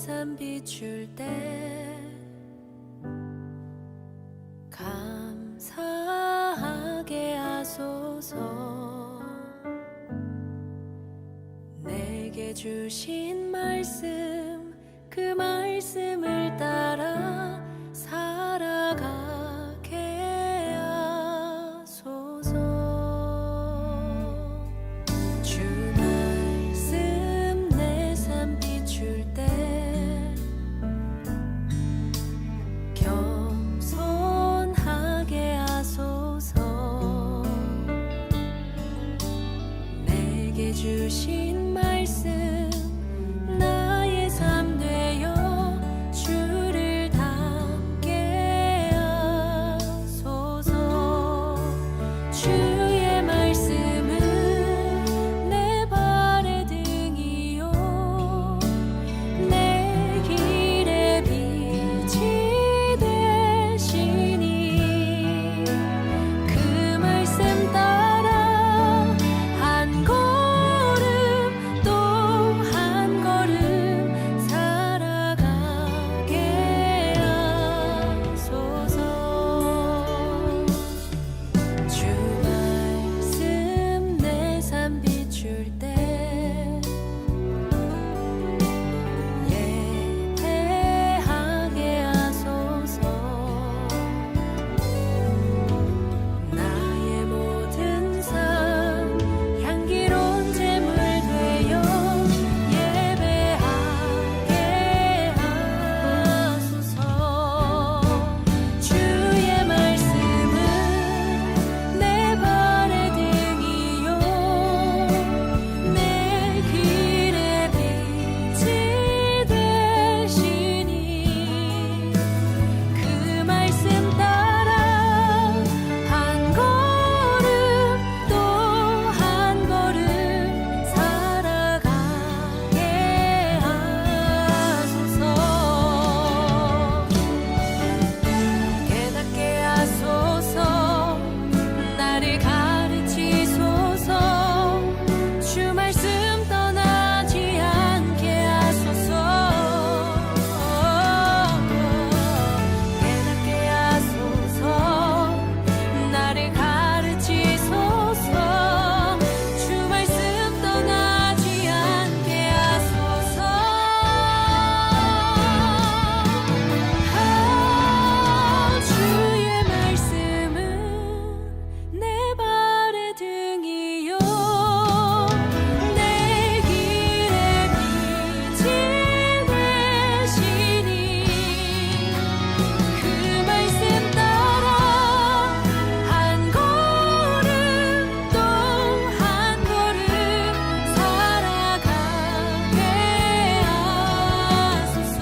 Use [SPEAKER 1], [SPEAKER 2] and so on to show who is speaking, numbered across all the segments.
[SPEAKER 1] 삶 비출 때 감사하게 하소서. 내게 주신 말씀, 그 말씀을 따라 살아가게 하소서. 주 말씀 내 삶 비출 때 겸손하게 하소서. 내게 주신 말씀 나의 삶 되어 주를 닮게 하소서. 주의 말씀은 내 발의 등이요 내 길의 빛이 되시니 그 말씀 따라 한 걸음 또 한 걸음 살아가게 하소서. 주 말씀 내 삶 비출 때 예배하게 하소서. 나의 모든 삶 향기로운 제물 되어 예배하게 하소서. 주의 말씀은 내 발의 등이요 내 길의 빛이 되시니 그 말씀 따라 한 걸음 또 한 걸음 살아가게 하소서. 깨닫게 하소서. 나를 가르치소서. 주 말씀 떠나지 않게 하소서. 깨닫게 하소서. 나를 가르치소서. 주 말씀 떠나지 않게 하소서. 주의 말씀은 내 발의 등이요 내 길의 빛이 되시니 그 말씀 따라 한 걸음 또 한 걸음 살아가게 하소서.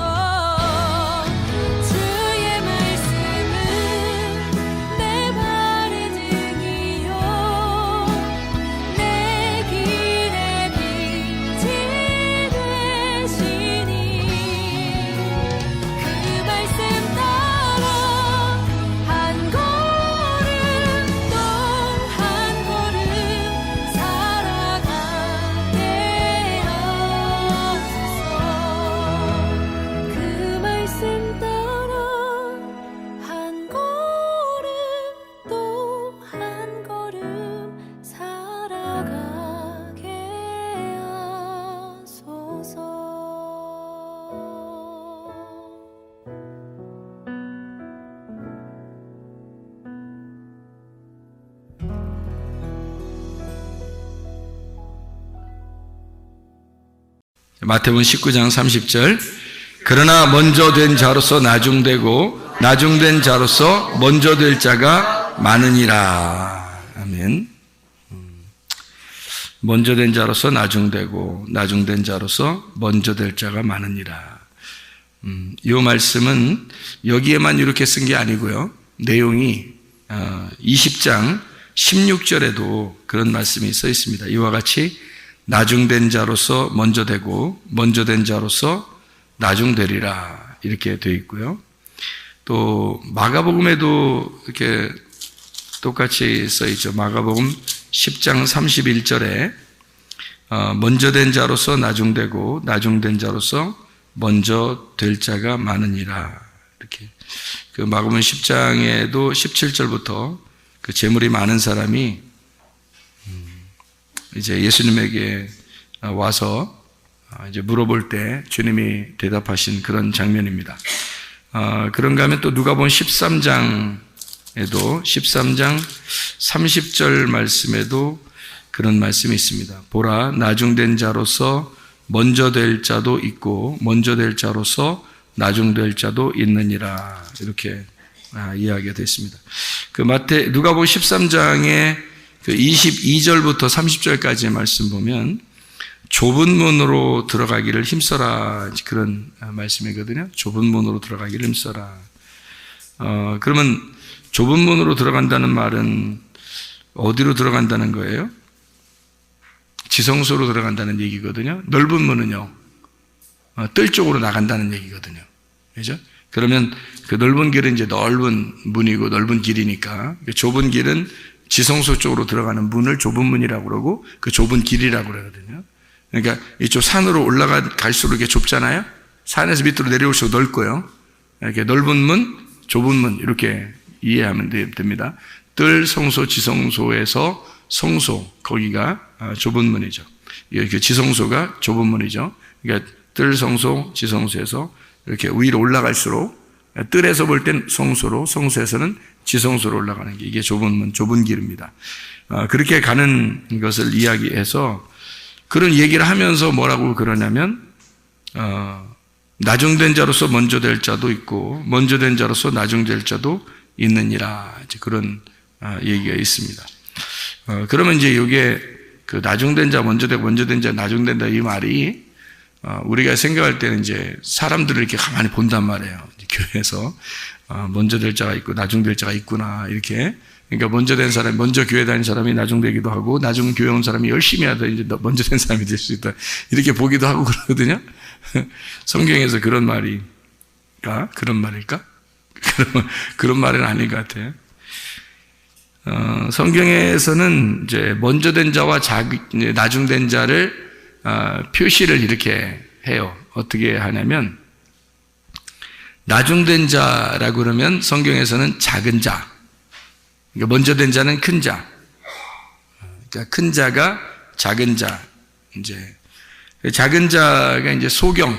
[SPEAKER 1] 주의 말씀은 내 발의 등이요 내 길의 빛이 되시니 그 말씀 따라 한 걸음 또 한 걸음 살아가게 하소서. 그 말씀 따라 한 걸음 또 한 걸음 살아가게 하소서.
[SPEAKER 2] 마태복음 19장 30절. 그러나 먼저 된 자로서 나중되고 나중된 자로서 먼저 될 자가 많으니라. 아멘. 먼저 된 자로서 나중되고 나중된 자로서 먼저 될 자가 많으니라. 이 말씀은 여기에만 이렇게 쓴 게 아니고요. 내용이 20장 16절에도 그런 말씀이 써 있습니다. 이와 같이 나중된 자로서 먼저 되고 먼저 된 자로서 나중되리라 이렇게 되어 있고요. 또 마가복음에도 이렇게 똑같이 써 있죠. 마가복음 10장 31절에 먼저 된 자로서 나중되고 나중된 자로서 먼저 될 자가 많으니라. 이렇게 그 마가복음 10장에도 17절부터 그 재물이 많은 사람이 이제 예수님에게 와서 이제 물어볼 때 주님이 대답하신 그런 장면입니다. 그런가 하면 또 누가복음 13장에도 13장 30절 말씀에도 그런 말씀이 있습니다. 보라, 나중된 자로서 먼저 될 자도 있고 먼저 될 자로서 나중될 자도 있느니라. 이렇게 이야기가 됐습니다. 그 누가복음 13장의 그 22절부터 30절까지의 말씀 보면 좁은 문으로 들어가기를 힘써라, 그런 말씀이거든요. 좁은 문으로 들어가기를 힘써라. 그러면 좁은 문으로 들어간다는 말은 어디로 들어간다는 거예요? 지성소로 들어간다는 얘기거든요. 넓은 문은요, 뜰 쪽으로 나간다는 얘기거든요. 그죠? 그러면 그 넓은 길은 이제 넓은 문이고 넓은 길이니까, 좁은 길은 지성소 쪽으로 들어가는 문을 좁은 문이라고 그러고 그 좁은 길이라고 그러거든요. 그러니까 이쪽 산으로 올라갈수록 이게 좁잖아요. 산에서 밑으로 내려올수록 넓고요. 이렇게 넓은 문, 좁은 문, 이렇게 이해하면 됩니다. 뜰, 성소, 지성소에서 성소, 거기가 좁은 문이죠. 이렇게 지성소가 좁은 문이죠. 그러니까 뜰, 성소, 지성소에서 이렇게 위로 올라갈수록, 뜰에서 볼 땐 성소로, 성소에서는 지성소로 올라가는 게 이게 좁은 문, 좁은 길입니다. 그렇게 가는 것을 이야기해서 그런 얘기를 하면서 뭐라고 그러냐면, 나중된 자로서 먼저 될 자도 있고 먼저 된 자로서 나중될 자도 있느니라. 이제 그런 얘기가 있습니다. 그러면 이제 이게 그 나중된 자, 먼저 되고 먼저 된 자, 나중된 자, 이 말이 우리가 생각할 때는 이제 사람들을 이렇게 가만히 본단 말이에요. 교회에서 먼저 될 자가 있고 나중될 자가 있구나, 이렇게. 그러니까 먼저 된 사람이, 먼저 교회 다닌 사람이 나중되기도 하고, 나중 교회 온 사람이 열심히 하다 이제 먼저 된 사람이 될 수 있다, 이렇게 보기도 하고 그러거든요. 성경에서 그런 말일까? 그런 말은 아닌 것 같아요. 성경에서는 이제 먼저 된 자와 나중된 자를 표시를 이렇게 해요. 어떻게 하냐면, 나중된 자라고 그러면 성경에서는 작은 자, 그러니까 먼저 된 자는 큰 자, 그러니까 큰 자가 작은 자, 이제 작은 자가 이제 소경,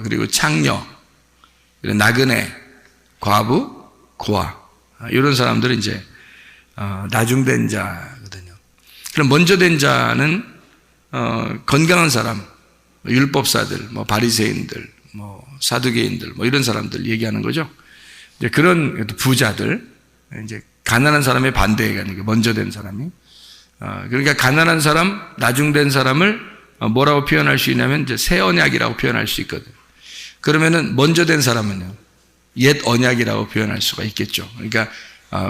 [SPEAKER 2] 그리고 창녀, 나그네, 과부, 고아, 이런 사람들은 이제 나중된 자거든요. 그럼 먼저 된 자는 건강한 사람, 율법사들, 바리새인들, 사두개인들, 이런 사람들 얘기하는 거죠. 이제 그런 부자들, 이제 가난한 사람의 반대가 먼저 된 사람이. 그러니까 가난한 사람, 나중된 사람을 뭐라고 표현할 수 있냐면 이제 새 언약이라고 표현할 수 있거든. 그러면은 먼저 된 사람은요, 옛 언약이라고 표현할 수가 있겠죠. 그러니까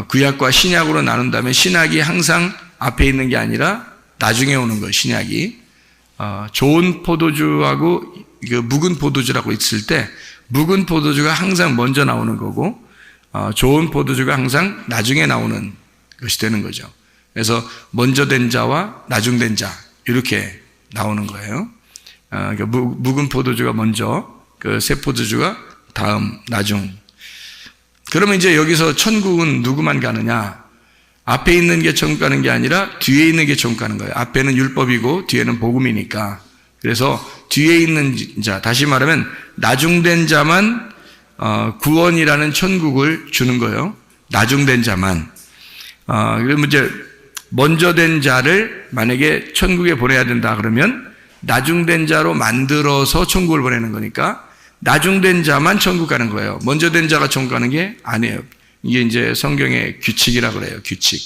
[SPEAKER 2] 구약과 신약으로 나눈다면 신약이 항상 앞에 있는 게 아니라 나중에 오는 거예요. 신약이 좋은 포도주하고 묵은 포도주라고 있을 때 묵은 포도주가 항상 먼저 나오는 거고, 좋은 포도주가 항상 나중에 나오는 것이 되는 거죠. 그래서 먼저 된 자와 나중된 자, 이렇게 나오는 거예요. 그러니까 묵은 포도주가 먼저, 그 새 포도주가 다음, 나중. 그러면 이제 여기서 천국은 누구만 가느냐? 앞에 있는 게 천국 가는 게 아니라 뒤에 있는 게 천국 가는 거예요. 앞에는 율법이고 뒤에는 복음이니까. 그래서 뒤에 있는 자, 다시 말하면 나중된 자만 구원이라는 천국을 주는 거예요. 나중된 자만. 그러면 이제 먼저 된 자를 만약에 천국에 보내야 된다 그러면 나중된 자로 만들어서 천국을 보내는 거니까 나중된 자만 천국 가는 거예요. 먼저 된 자가 천국 가는 게 아니에요. 이게 이제 성경의 규칙이라고 그래요. 규칙.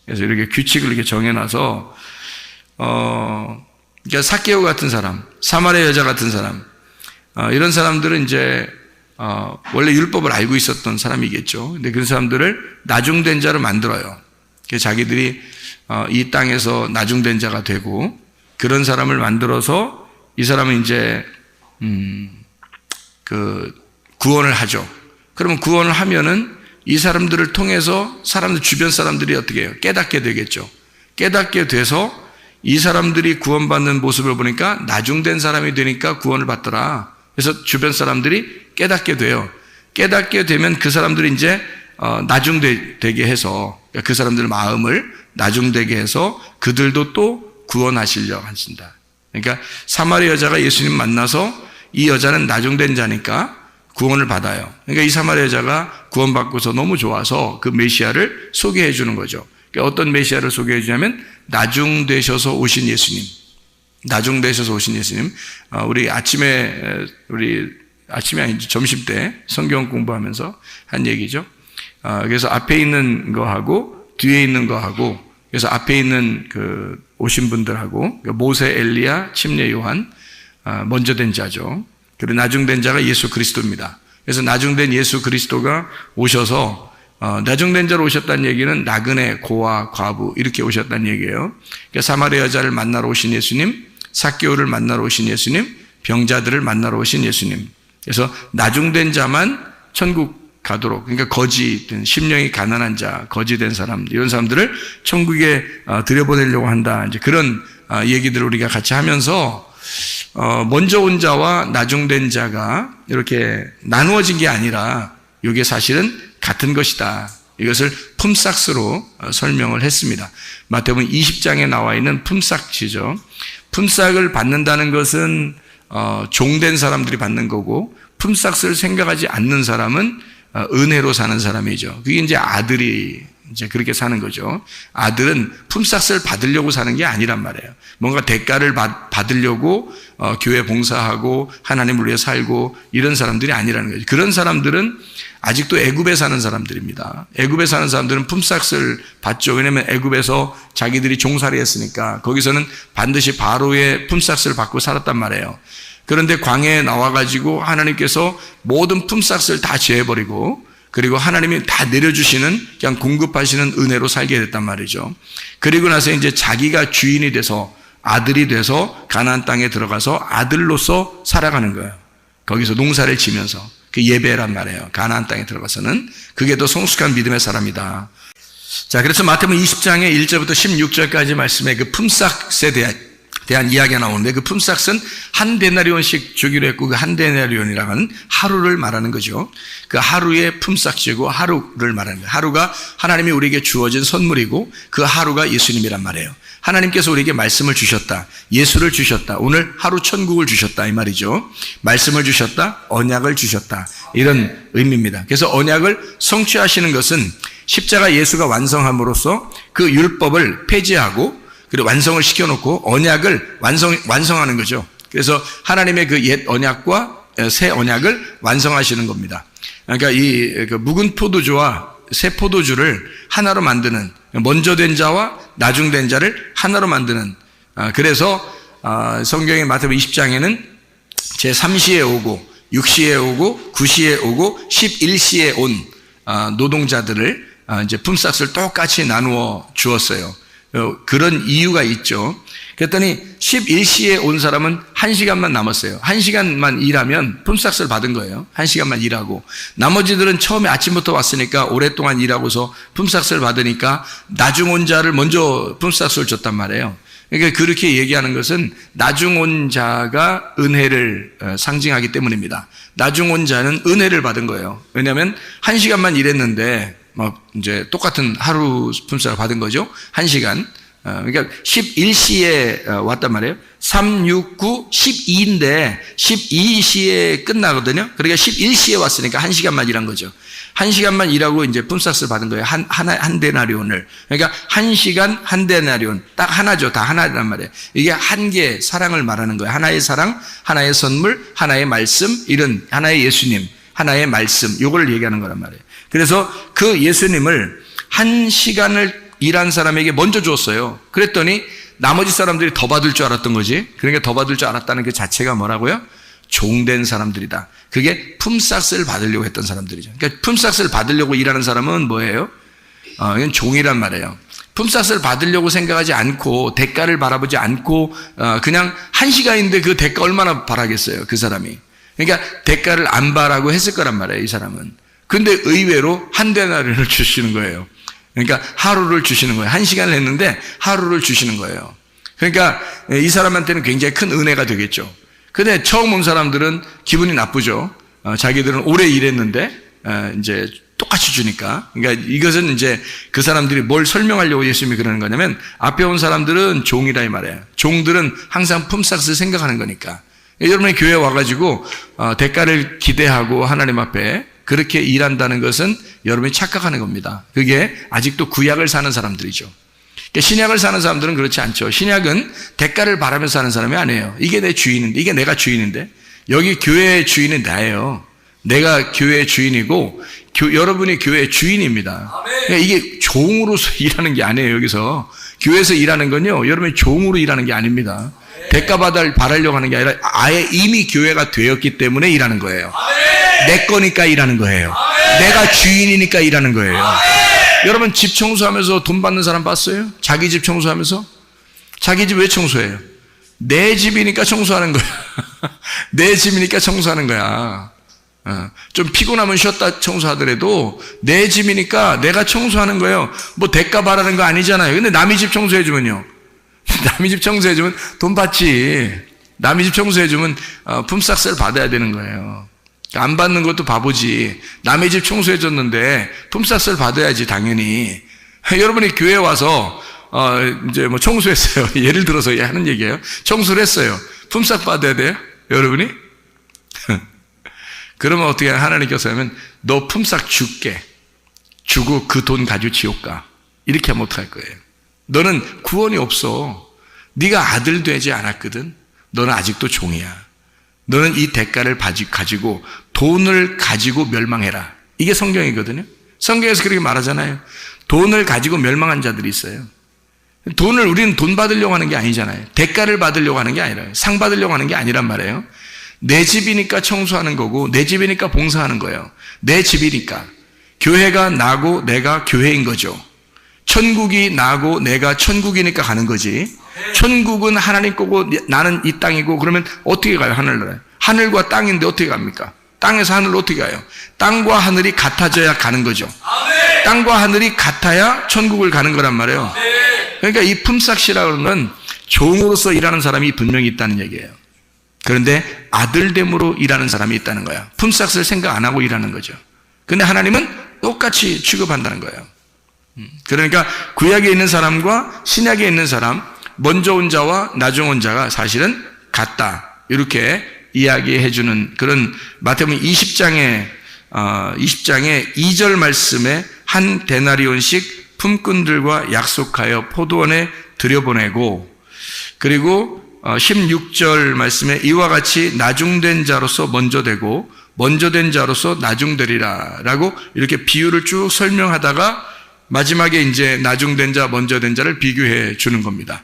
[SPEAKER 2] 그래서 이렇게 규칙을 이렇게 정해놔서 그러니까 삭개오 같은 사람, 사마리아 여자 같은 사람, 이런 사람들은 이제 원래 율법을 알고 있었던 사람이겠죠. 근데 그 사람들을 나중된 자로 만들어요. 그래서 자기들이 이 땅에서 나중된 자가 되고, 그런 사람을 만들어서 이 사람은 이제 그 구원을 하죠. 그러면 구원을 하면은 이 사람들을 통해서 주변 사람들이 어떻게 해요? 깨닫게 되겠죠. 깨닫게 돼서 이 사람들이 구원받는 모습을 보니까 나중된 사람이 되니까 구원을 받더라. 그래서 주변 사람들이 깨닫게 돼요. 깨닫게 되면 그 사람들이 이제 나중되게 해서 그 사람들 마음을 나중되게 해서 그들도 또 구원하시려고 하신다. 그러니까 사마리아 여자가 예수님 만나서 이 여자는 나중된 자니까 구원을 받아요. 그러니까 이 사마리아 여자가 구원받고서 너무 좋아서 그 메시아를 소개해 주는 거죠. 그러니까 어떤 메시아를 소개해 주냐면 나중되셔서 오신 예수님. 나중되셔서 오신 예수님. 우리 아침에 아니지 점심 때 성경 공부하면서 한 얘기죠. 그래서 앞에 있는 거하고 뒤에 있는 거하고, 그래서 앞에 있는 그 오신 분들하고 모세, 엘리야, 침례 요한, 먼저 된 자죠. 그리고 나중된 자가 예수 그리스도입니다. 그래서 나중된 예수 그리스도가 오셔서 나중된 자로 오셨다는 얘기는 나그네, 고아, 과부 이렇게 오셨다는 얘기예요. 그러니까 사마리아 여자를 만나러 오신 예수님, 삭개오를 만나러 오신 예수님, 병자들을 만나러 오신 예수님. 그래서 나중된 자만 천국 가도록, 그러니까 거지된 심령이 가난한 자, 거지된 사람, 이런 사람들을 천국에 들여보내려고 한다. 이제 그런 얘기들을 우리가 같이 하면서 먼저 온 자와 나중된 자가 이렇게 나누어진 게 아니라 이게 사실은 같은 것이다. 이것을 품삯으로 설명을 했습니다. 마태복음 20장에 나와 있는 품삯이죠. 품삯을 받는다는 것은 종된 사람들이 받는 거고, 품삯을 생각하지 않는 사람은 은혜로 사는 사람이죠. 그게 이제 아들이 이제 그렇게 사는 거죠. 아들은 품삯을 받으려고 사는 게 아니란 말이에요. 뭔가 대가를 받으려고 교회 봉사하고 하나님을 위해 살고 이런 사람들이 아니라는 거죠. 그런 사람들은 아직도 애굽에 사는 사람들입니다. 애굽에 사는 사람들은 품삯을 받죠. 왜냐하면 애굽에서 자기들이 종살이 했으니까 거기서는 반드시 바로의 품삯을 받고 살았단 말이에요. 그런데 광야에 나와가지고 하나님께서 모든 품삯을 다 제해버리고, 그리고 하나님이 다 내려주시는, 그냥 공급하시는 은혜로 살게 됐단 말이죠. 그리고 나서 이제 자기가 주인이 돼서, 아들이 돼서 가나안 땅에 들어가서 아들로서 살아가는 거예요. 거기서 농사를 지면서. 그 예배란 말이에요. 가나안 땅에 들어가서는. 그게 더 성숙한 믿음의 사람이다. 자, 그래서 마태복음 20장의 1절부터 16절까지 말씀에 그 품삯에 대한 이야기가 나오는데, 그 품삯은 한 데나리온씩 주기로 했고, 그 한 데나리온이라고 하는 하루를 말하는 거죠. 그 하루의 품삯이고 하루를 말하는 거예요. 하루가 하나님이 우리에게 주어진 선물이고, 그 하루가 예수님이란 말이에요. 하나님께서 우리에게 말씀을 주셨다, 예수를 주셨다, 오늘 하루 천국을 주셨다, 이 말이죠. 말씀을 주셨다, 언약을 주셨다, 이런 의미입니다. 그래서 언약을 성취하시는 것은 십자가 예수가 완성함으로써 그 율법을 폐지하고, 그리고 완성을 시켜놓고 언약을 완성하는 거죠. 그래서 하나님의 그 옛 언약과 새 언약을 완성하시는 겁니다. 그러니까 그 묵은 포도주와 새 포도주를 하나로 만드는, 먼저 된 자와 나중된 자를 하나로 만드는, 그래서 성경의 마태복음 20장에는 제3시에 오고 6시에 오고 9시에 오고 11시에 온 노동자들을 이제 품삯을 똑같이 나누어 주었어요. 그런 이유가 있죠. 그랬더니 11시에 온 사람은 1시간만 남았어요. 1시간만 일하면 품삯을 받은 거예요. 1시간만 일하고. 나머지들은 처음에 아침부터 왔으니까 오랫동안 일하고서 품삯을 받으니까 나중 온 자를 먼저 품삯을 줬단 말이에요. 그러니까 그렇게 얘기하는 것은 나중 온 자가 은혜를 상징하기 때문입니다. 나중 온 자는 은혜를 받은 거예요. 왜냐하면 1시간만 일했는데 이제 똑같은 하루 품삯을 받은 거죠. 1시간. 그러니까 11시에 왔단 말이에요. 3, 6, 9, 12인데 12시에 끝나거든요. 그러니까 11시에 왔으니까 1시간만 일한 거죠. 1시간만 일하고 이제 품삯을 받은 거예요. 한 데나리온을. 그러니까 1시간 한 데나리온. 딱 하나죠. 다 하나란 말이에요. 이게 한 개의 사랑을 말하는 거예요. 하나의 사랑, 하나의 선물, 하나의 말씀, 이런 하나의 예수님, 하나의 말씀, 요걸 얘기하는 거란 말이에요. 그래서 그 예수님을 1시간을 일한 사람에게 먼저 줬어요. 그랬더니 나머지 사람들이 더 받을 줄 알았던 거지. 그러니까 더 받을 줄 알았다는 그 자체가 뭐라고요? 종된 사람들이다. 그게 품삯을 받으려고 했던 사람들이죠. 그러니까 품삯을 받으려고 일하는 사람은 뭐예요? 이건 종이란 말이에요. 품삯을 받으려고 생각하지 않고 대가를 바라보지 않고 그냥 1시간인데 그 대가 얼마나 바라겠어요, 그 사람이. 그러니까 대가를 안 바라고 했을 거란 말이에요, 이 사람은. 근데 의외로 한 데나리온을 주시는 거예요. 그러니까 하루를 주시는 거예요. 1시간을 했는데 하루를 주시는 거예요. 그러니까 이 사람한테는 굉장히 큰 은혜가 되겠죠. 근데 처음 온 사람들은 기분이 나쁘죠. 자기들은 오래 일했는데 이제 똑같이 주니까. 그러니까 이것은 이제 그 사람들이 뭘 설명하려고 예수님이 그러는 거냐면, 앞에 온 사람들은 종이라 이 말이에요. 종들은 항상 품삯을 생각하는 거니까. 여러분이 교회에 와가지고 대가를 기대하고 하나님 앞에 그렇게 일한다는 것은 여러분이 착각하는 겁니다. 그게 아직도 구약을 사는 사람들이죠. 신약을 사는 사람들은 그렇지 않죠. 신약은 대가를 바라면서 사는 사람이 아니에요. 이게 내 주인인데, 이게 내가 주인인데, 여기 교회의 주인은 나예요. 내가 교회의 주인이고 여러분이 교회의 주인입니다. 그러니까 이게 종으로서 일하는 게 아니에요. 여기서 교회에서 일하는 건요, 여러분이 종으로 일하는 게 아닙니다. 대가 바라려고 하는 게 아니라 아예 이미 교회가 되었기 때문에 일하는 거예요. 내 거니까 일하는 거예요. 내가 주인이니까 일하는 거예요. 여러분 집 청소하면서 돈 받는 사람 봤어요? 자기 집 청소하면서? 자기 집 왜 청소해요? 내 집이니까 청소하는 거야. 내 집이니까 청소하는 거야. 좀 피곤하면 쉬었다 청소하더라도 내 집이니까 내가 청소하는 거예요. 뭐 대가 바라는 거 아니잖아요. 근데 남의 집 청소해주면요, 남의 집 청소해주면 돈 받지. 남의 집 청소해주면 품삯을 받아야 되는 거예요. 안 받는 것도 바보지. 남의 집 청소해줬는데 품삯을 받아야지, 당연히. 여러분이 교회에 와서 이제 뭐 청소했어요. 예를 들어서 하는 얘기예요. 청소를 했어요. 품삯 받아야 돼요, 여러분이? 그러면 어떻게 하나님께서 하면, 너 품삯 줄게. 주고 그 돈 가지고 지옥 가. 이렇게 하면 어떡할 거예요? 너는 구원이 없어. 네가 아들 되지 않았거든. 너는 아직도 종이야. 너는 이 대가를 가지고 돈을 가지고 멸망해라. 이게 성경이거든요. 성경에서 그렇게 말하잖아요. 돈을 가지고 멸망한 자들이 있어요. 우리는 돈 받으려고 하는 게 아니잖아요. 대가를 받으려고 하는 게 아니라, 상 받으려고 하는 게 아니란 말이에요. 내 집이니까 청소하는 거고, 내 집이니까 봉사하는 거예요. 내 집이니까. 교회가 나고 내가 교회인 거죠. 천국이 나고 내가 천국이니까 가는 거지. 천국은 하나님 거고 나는 이 땅이고, 그러면 어떻게 가요? 하늘나라에. 하늘과 땅인데 어떻게 갑니까? 땅에서 하늘로 어떻게 가요? 땅과 하늘이 같아져야 가는 거죠. 땅과 하늘이 같아야 천국을 가는 거란 말이에요. 그러니까 이 품삯이라는 건 종으로서 일하는 사람이 분명히 있다는 얘기예요. 그런데 아들됨으로 일하는 사람이 있다는 거야. 품삯을 생각 안 하고 일하는 거죠. 그런데 하나님은 똑같이 취급한다는 거예요. 그러니까 구약에 있는 사람과 신약에 있는 사람, 먼저 온 자와 나중 온 자가 사실은 같다, 이렇게 이야기해 주는 그런 마태복음 20장의 2절 말씀에 한 데나리온씩 품꾼들과 약속하여 포도원에 들여보내고, 그리고 16절 말씀에 이와 같이 나중된 자로서 먼저 되고 먼저 된 자로서 나중되리라 라고 이렇게 비유를 쭉 설명하다가 마지막에 이제 나중된 자, 먼저 된 자를 비교해 주는 겁니다.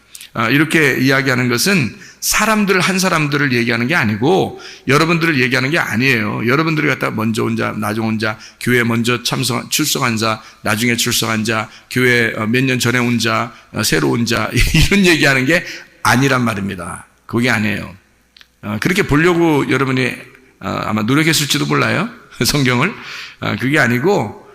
[SPEAKER 2] 이렇게 이야기하는 것은 사람들 한 사람들을 얘기하는 게 아니고 여러분들을 얘기하는 게 아니에요. 여러분들이 갖다 먼저 온 자, 나중 온 자, 교회 먼저 출석한 자, 나중에 출석한 자, 교회 몇 년 전에 온 자, 새로 온 자, 이런 얘기하는 게 아니란 말입니다. 그게 아니에요. 그렇게 보려고 여러분이 아마 노력했을지도 몰라요. 성경을. 그게 아니고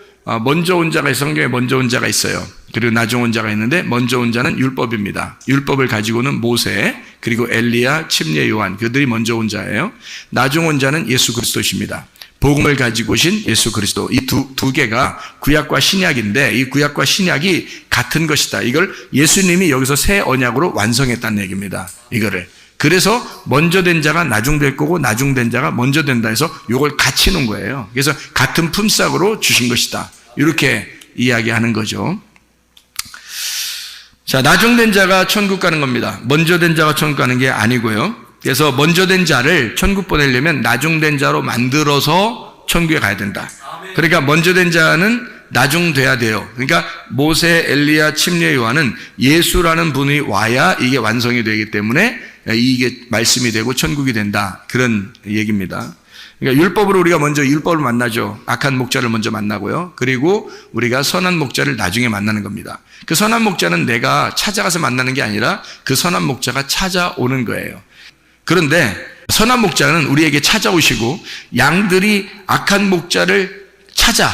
[SPEAKER 2] 먼저 온 자가 성경에 먼저 온 자가 있어요. 그리고 나중 온 자가 있는데 먼저 온 자는 율법입니다. 율법을 가지고는 모세, 그리고 엘리야, 침례 요한, 그들이 먼저 온 자예요. 나중 온 자는 예수 그리스도십니다. 복음을 가지고 오신 예수 그리스도. 이 두 개가 구약과 신약인데 이 구약과 신약이 같은 것이다. 이걸 예수님이 여기서 새 언약으로 완성했다는 얘기입니다. 이거를. 그래서 먼저 된 자가 나중 될 거고 나중 된 자가 먼저 된다 해서 이걸 같이 놓은 거예요. 그래서 같은 품삯으로 주신 것이다. 이렇게 이야기하는 거죠. 자, 나중 된 자가 천국 가는 겁니다. 먼저 된 자가 천국 가는 게 아니고요. 그래서 먼저 된 자를 천국 보내려면 나중 된 자로 만들어서 천국에 가야 된다. 그러니까 먼저 된 자는 나중 돼야 돼요. 그러니까 모세, 엘리야, 침례 요한은 예수라는 분이 와야 이게 완성이 되기 때문에 이게 말씀이 되고 천국이 된다. 그런 얘기입니다. 그러니까 율법으로 우리가 먼저 율법을 만나죠. 악한 목자를 먼저 만나고요. 그리고 우리가 선한 목자를 나중에 만나는 겁니다. 그 선한 목자는 내가 찾아가서 만나는 게 아니라 그 선한 목자가 찾아오는 거예요. 그런데 선한 목자는 우리에게 찾아오시고 양들이 악한 목자를 찾아.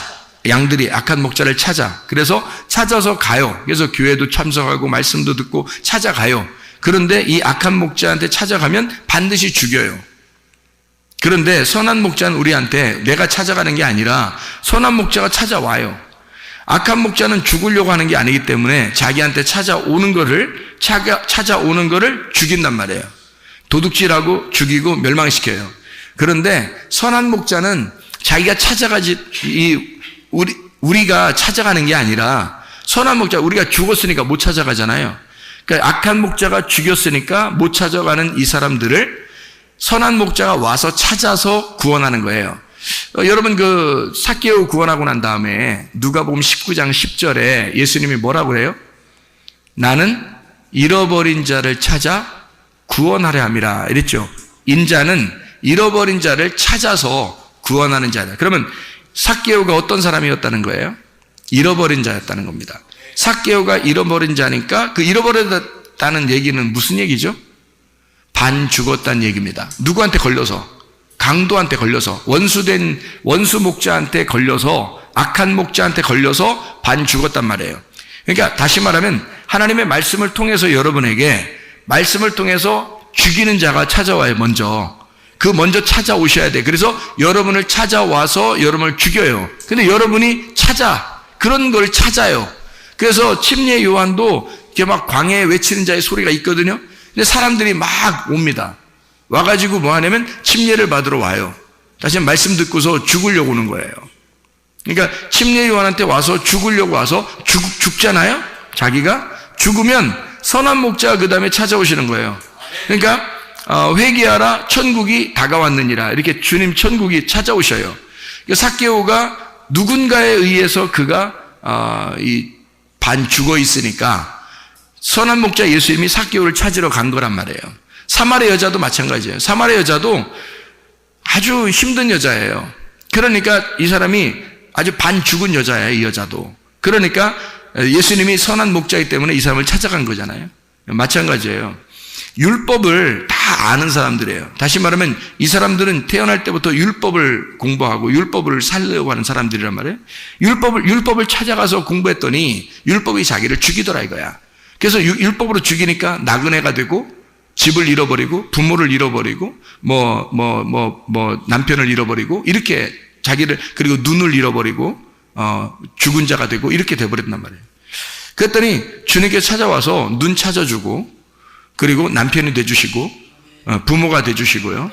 [SPEAKER 2] 양들이 악한 목자를 찾아. 그래서 찾아서 가요. 그래서 교회도 참석하고 말씀도 듣고 찾아가요. 그런데 이 악한 목자한테 찾아가면 반드시 죽여요. 그런데 선한 목자는 우리한테 내가 찾아가는 게 아니라 선한 목자가 찾아와요. 악한 목자는 죽으려고 하는 게 아니기 때문에 자기한테 찾아오는 거를 죽인단 말이에요. 도둑질하고 죽이고 멸망시켜요. 그런데 선한 목자는 자기가 우리가 찾아가는 게 아니라 선한 목자, 우리가 죽었으니까 못 찾아가잖아요. 그러니까 악한 목자가 죽였으니까 못 찾아가는 이 사람들을 선한 목자가 와서 찾아서 구원하는 거예요. 여러분 그 삭개오 구원하고 난 다음에 누가복음 19장 10절에 예수님이 뭐라고 해요? 나는 잃어버린 자를 찾아 구원하려 함이라 이랬죠. 인자는 잃어버린 자를 찾아서 구원하는 자다. 그러면 삭개오가 어떤 사람이었다는 거예요? 잃어버린 자였다는 겁니다. 삭개오가 잃어버린 자니까 그 잃어버렸다는 얘기는 무슨 얘기죠? 반 죽었다는 얘기입니다. 누구한테 걸려서? 강도한테 걸려서, 원수 목자한테 걸려서, 악한 목자한테 걸려서 반 죽었단 말이에요. 그러니까 다시 말하면 하나님의 말씀을 통해서 여러분에게 말씀을 통해서 죽이는 자가 찾아와요. 먼저 찾아오셔야 돼. 그래서 여러분을 찾아와서 여러분을 죽여요. 근데 여러분이 그런 걸 찾아요. 그래서 침례 요한도 이렇게 막 광야에 외치는 자의 소리가 있거든요. 근데 사람들이 막 옵니다. 와가지고 뭐 하냐면 침례를 받으러 와요. 다시 말씀 듣고서 죽으려고 오는 거예요. 그러니까 침례 요한한테 와서 죽으려고 와서 죽잖아요. 자기가 죽으면 선한 목자가 그 다음에 찾아오시는 거예요. 그러니까 회개하라 천국이 다가왔느니라 이렇게 주님 천국이 찾아오셔요. 삭개오가 누군가에 의해서 그가 반 죽어 있으니까 선한 목자 예수님이 삭개오를 찾으러 간 거란 말이에요. 사마리 여자도 마찬가지예요. 사마리 여자도 아주 힘든 여자예요. 그러니까 이 사람이 아주 반 죽은 여자예요. 이 여자도. 그러니까 예수님이 선한 목자이기 때문에 이 사람을 찾아간 거잖아요. 마찬가지예요. 율법을 다 아는 사람들이에요. 다시 말하면 이 사람들은 태어날 때부터 율법을 공부하고 율법을 살려고 하는 사람들이란 말이에요. 율법을 찾아가서 공부했더니 율법이 자기를 죽이더라 이거야. 그래서 율법으로 죽이니까 나그네가 되고 집을 잃어버리고 부모를 잃어버리고 남편을 잃어버리고 이렇게 자기를 그리고 눈을 잃어버리고 죽은 자가 되고 이렇게 돼버렸단 말이에요. 그랬더니 주님께 찾아와서 눈 찾아주고 그리고 남편이 돼주시고 부모가 돼주시고요.